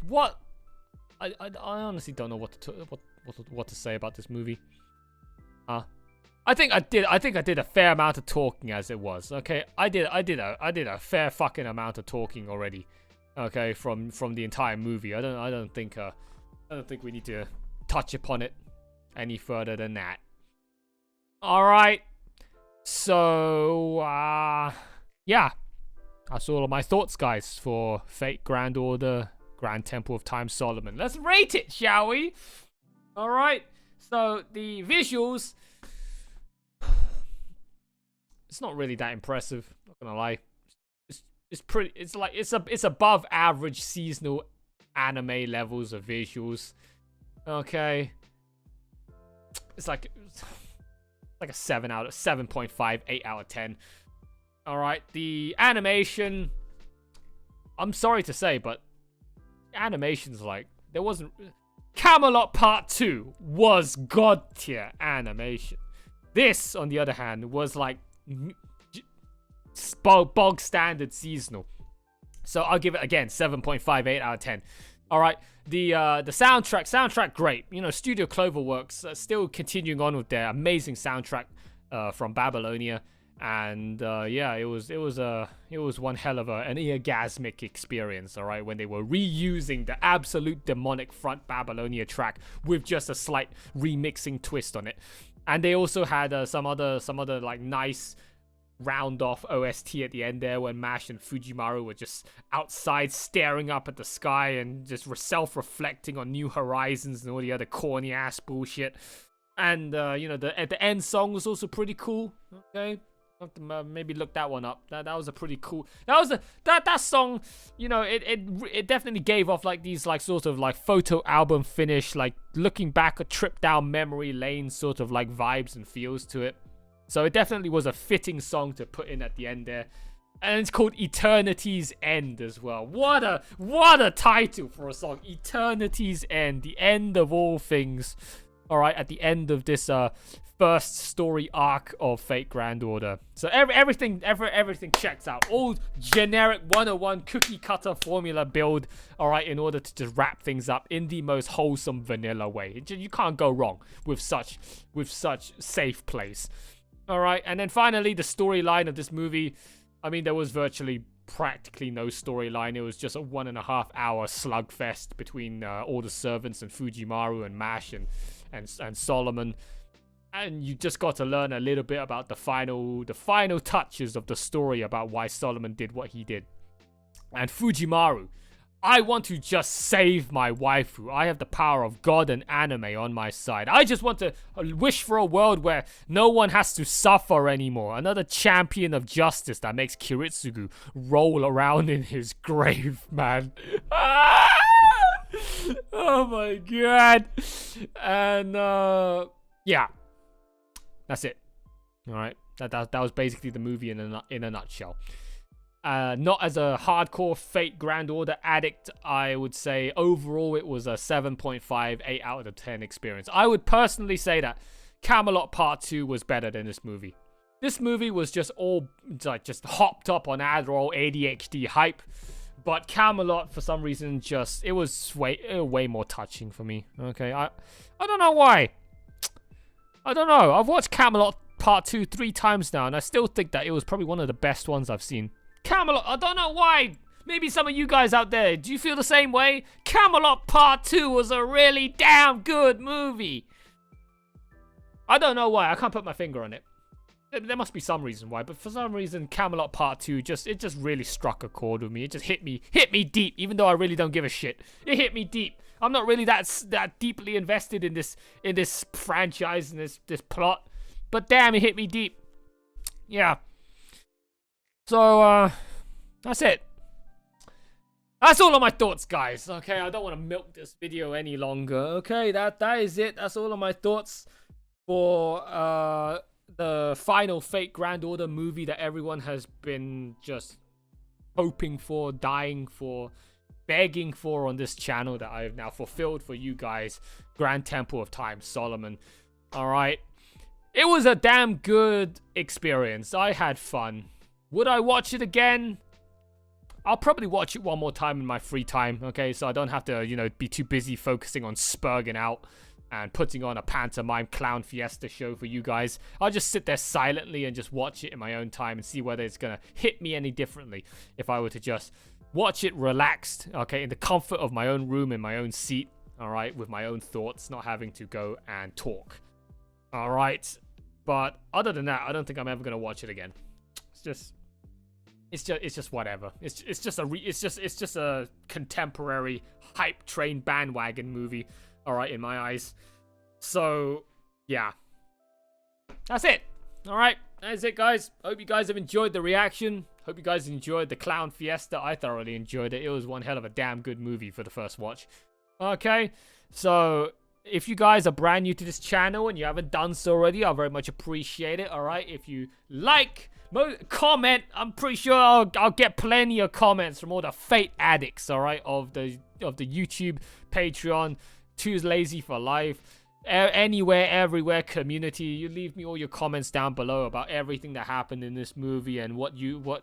what? I honestly don't know what to say about this movie. I think I did a fair amount of talking as it was. Okay, I did a fair fucking amount of talking already. Okay, from the entire movie. I don't think we need to touch upon it any further than that. All right. So, yeah. That's all of my thoughts, guys, for Fate Grand Order, Grand Temple of Time Solomon. Let's rate it, shall we? All right. So, the visuals, it's not really that impressive, not gonna lie. It's above average seasonal anime levels of visuals. Okay. It's like a 7.5, 8 out of 10. All right, the animation, I'm sorry to say, but animation's like, there wasn't. Camelot Part 2 was god tier animation. This, on the other hand, was like bog standard seasonal. So I'll give it again 7.58 out of 10. All right, the soundtrack great. You know, Studio Cloverworks still continuing on with their amazing soundtrack from Babylonia. And yeah, it was one hell of an orgasmic experience, all right, when they were reusing the absolute demonic front Babylonia track with just a slight remixing twist on it. And they also had some other like nice round off OST at the end there when MASH and Fujimaru were just outside staring up at the sky and just self-reflecting on new horizons and all the other corny ass bullshit. And you know, the end song was also pretty cool. Okay, maybe look that one up. That was a pretty cool. That song, you know, it definitely gave off like these like sort of like photo album finish, like looking back a trip down memory lane sort of like vibes and feels to it. So it definitely was a fitting song to put in at the end there. And it's called Eternity's End as well. What a title for a song. Eternity's End, the end of all things. All right, at the end of this first story arc of Fate Grand Order. So everything checks out. All generic 101 cookie cutter formula build, all right, in order to just wrap things up in the most wholesome vanilla way. You can't go wrong with such safe place. All right, and then finally the storyline of this movie. I mean, there was virtually practically no storyline. It was just a 1.5 hour slugfest between all the servants and Fujimaru and MASH and Solomon. And you just got to learn a little bit about the final touches of the story about why Solomon did what he did. And Fujimaru, I want to just save my waifu. I have the power of God and anime on my side. I just want to wish for a world where no one has to suffer anymore. Another champion of justice that makes Kiritsugu roll around in his grave, man. Oh my god. And yeah. That's it. All right. That was basically the movie in a nutshell. Not as a hardcore Fate Grand Order addict, I would say overall it was a 7.5, 8 out of 10 experience. I would personally say that Camelot Part 2 was better than this movie. This movie was just all, like, just hopped up on Adderall ADHD hype. But Camelot, for some reason, it was way more touching for me. Okay, I don't know why. I don't know. I've watched Camelot Part 2 3 times now, and I still think that it was probably one of the best ones I've seen. Camelot, I don't know why. Maybe some of you guys out there, do you feel the same way? Camelot Part 2 was a really damn good movie. I don't know why. I can't put my finger on it. There must be some reason why, but for some reason, Camelot Part 2 just really struck a chord with me. It just hit me deep, even though I really don't give a shit. It hit me deep. I'm not really that deeply invested in this franchise and this plot, but damn, it hit me deep. Yeah. So that's it. That's all of my thoughts, guys. Okay, I don't want to milk this video any longer. Okay, that is it. That's all of my thoughts for the final Fate Grand Order movie that everyone has been just hoping for, dying for, begging for on this channel that I have now fulfilled for you guys. Grand Temple of Time, Solomon. Alright. It was a damn good experience. I had fun. Would I watch it again? I'll probably watch it one more time in my free time, okay? So I don't have to, you know, be too busy focusing on spurging out and putting on a pantomime clown fiesta show for you guys. I'll just sit there silently and just watch it in my own time and see whether it's gonna hit me any differently if I were to just watch it relaxed, okay, in the comfort of my own room, in my own seat, all right, with my own thoughts, not having to go and talk, all right. But other than that, I don't think I'm ever gonna watch it again. It's just whatever. It's just a contemporary hype train bandwagon movie. All right, in my eyes. So, yeah. That's it. All right, that's it, guys. Hope you guys have enjoyed the reaction. Hope you guys enjoyed the Clown Fiesta. I thoroughly enjoyed it. It was one hell of a damn good movie for the first watch. Okay, so if you guys are brand new to this channel and you haven't done so already, I'll very much appreciate it. All right, if you like, comment. I'm pretty sure I'll get plenty of comments from all the Fate addicts. All right, of the YouTube, Patreon, Too Lazy for Life, anywhere, everywhere community. You leave me all your comments down below about everything that happened in this movie and what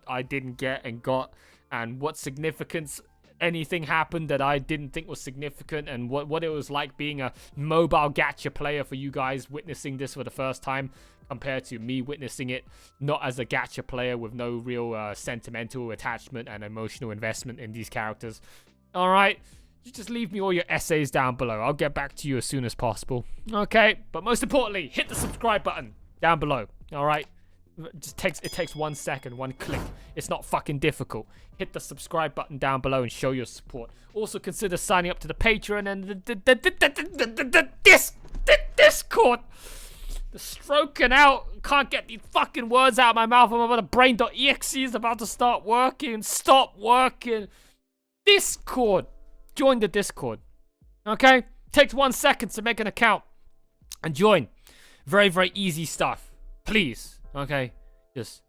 I didn't get and got, and what significance anything happened that I didn't think was significant, and what it was like being a mobile gacha player for you guys witnessing this for the first time compared to me witnessing it not as a gacha player with no real sentimental attachment and emotional investment in these characters. All right. You just leave me all your essays down below. I'll get back to you as soon as possible. Okay, but most importantly, hit the subscribe button down below. All right, it takes 1 second, one click. It's not fucking difficult. Hit the subscribe button down below and show your support. Also consider signing up to the Patreon and the Discord. The stroking out, can't get these fucking words out of my mouth. I'm about to brain.exe is about to start working. Stop working. Discord. Join the Discord. Okay? Takes 1 second to make an account and join. Very, very easy stuff. Please. Okay? Just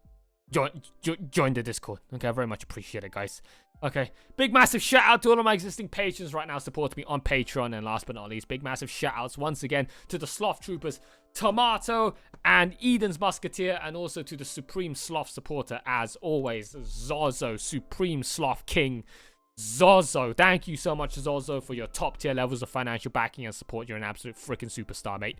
join the Discord. Okay? I very much appreciate it, guys. Okay? Big massive shout out to all of my existing patrons right now supporting me on Patreon. And last but not least, big massive shout outs once again to the Sloth Troopers, Tomato and Eden's Musketeer, and also to the Supreme Sloth supporter as always, Zozo, Supreme Sloth King Zozo. Thank you so much, Zozo, for your top tier levels of financial backing and support. You're an absolute freaking superstar, mate.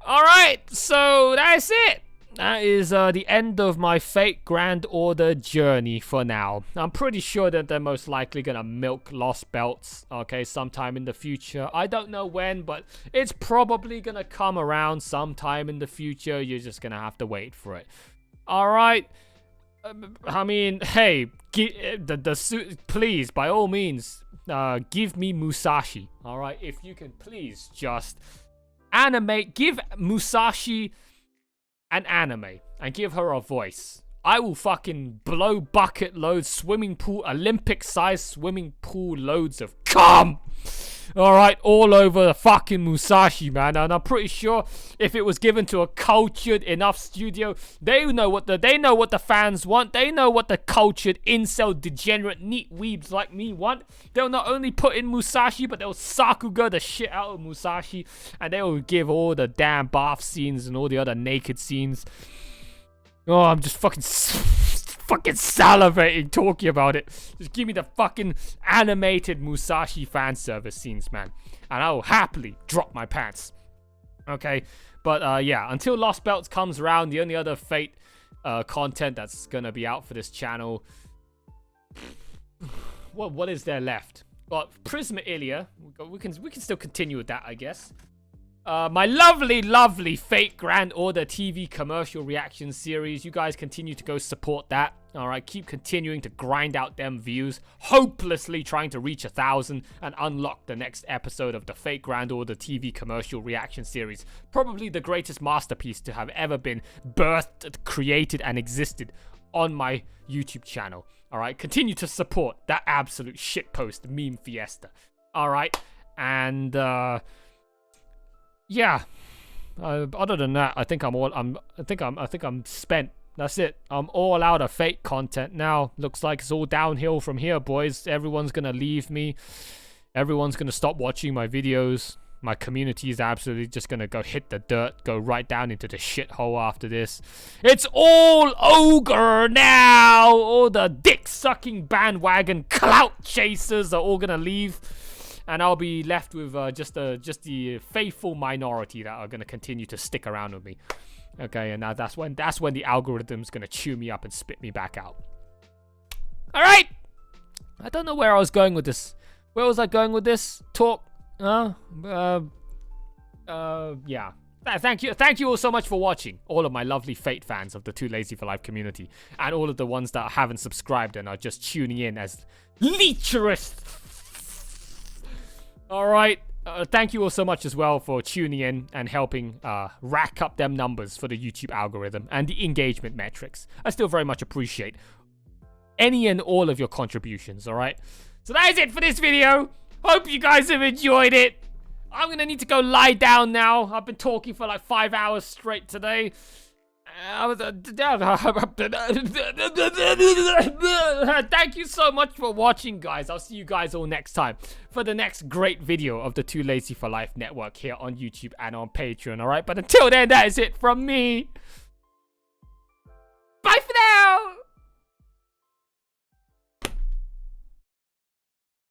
Alright, so that's it. That is the end of my Fate Grand Order journey for now. I'm pretty sure that they're most likely gonna milk Lost Belts, okay, sometime in the future. I don't know when, but it's probably gonna come around sometime in the future. You're just gonna have to wait for it. Alright. I mean, hey, please, by all means, give me Musashi, alright? If you can please just give Musashi an anime and give her a voice. I will fucking blow bucket loads, Olympic-sized swimming pool loads of cum Alright, all over the fucking Musashi, man. And I'm pretty sure if it was given to a cultured enough studio, they know what the fans want. They know what the cultured, incel, degenerate, neat weebs like me want. They'll not only put in Musashi, but they'll Sakuga the shit out of Musashi. And they will give all the damn bath scenes and all the other naked scenes. Oh, I'm just fucking salivating talking about it. Just give me the fucking animated Musashi fan service scenes, man. And I will happily drop my pants. Okay? But, yeah, until Lost Belts comes around, the only other Fate content that's gonna be out for this channel... what is there left? Well, Prisma Ilia. We can still continue with that, I guess. My lovely Fate Grand Order TV commercial reaction series. You guys continue to go support that. Alright, keep continuing to grind out them views. Hopelessly trying to reach 1,000 and unlock the next episode of the Fate Grand Order TV commercial reaction series. Probably the greatest masterpiece to have ever been birthed, created, and existed on my YouTube channel. Alright, continue to support that absolute shitpost meme fiesta. Alright, and yeah. Other than that, I think I'm spent. That's it. I'm all out of Fate content now. Looks like it's all downhill from here, boys. Everyone's gonna leave me. Everyone's gonna stop watching my videos. My community is absolutely just gonna go hit the dirt, go right down into the shithole after this. It's all ogre now. All the dick-sucking bandwagon clout chasers are all gonna leave. And I'll be left with just the faithful minority that are gonna continue to stick around with me. Okay, and now that's when the algorithm's gonna chew me up and spit me back out. All right. I don't know where I was going with this. Where was I going with this talk? Yeah. Thank you all so much for watching. All of my lovely Fate fans of the Too Lazy for Life community, and all of the ones that haven't subscribed and are just tuning in as leecherists. Alright, thank you all so much as well for tuning in and helping rack up them numbers for the YouTube algorithm and the engagement metrics. I still very much appreciate any and all of your contributions, alright? So that is it for this video. Hope you guys have enjoyed it. I'm gonna need to go lie down now. I've been talking for like 5 hours straight today. Thank you so much for watching, guys. I'll see you guys all next time for the next great video of the Too Lazy for Life network here on YouTube and on Patreon, alright? But until then, that is it from me. Bye for now!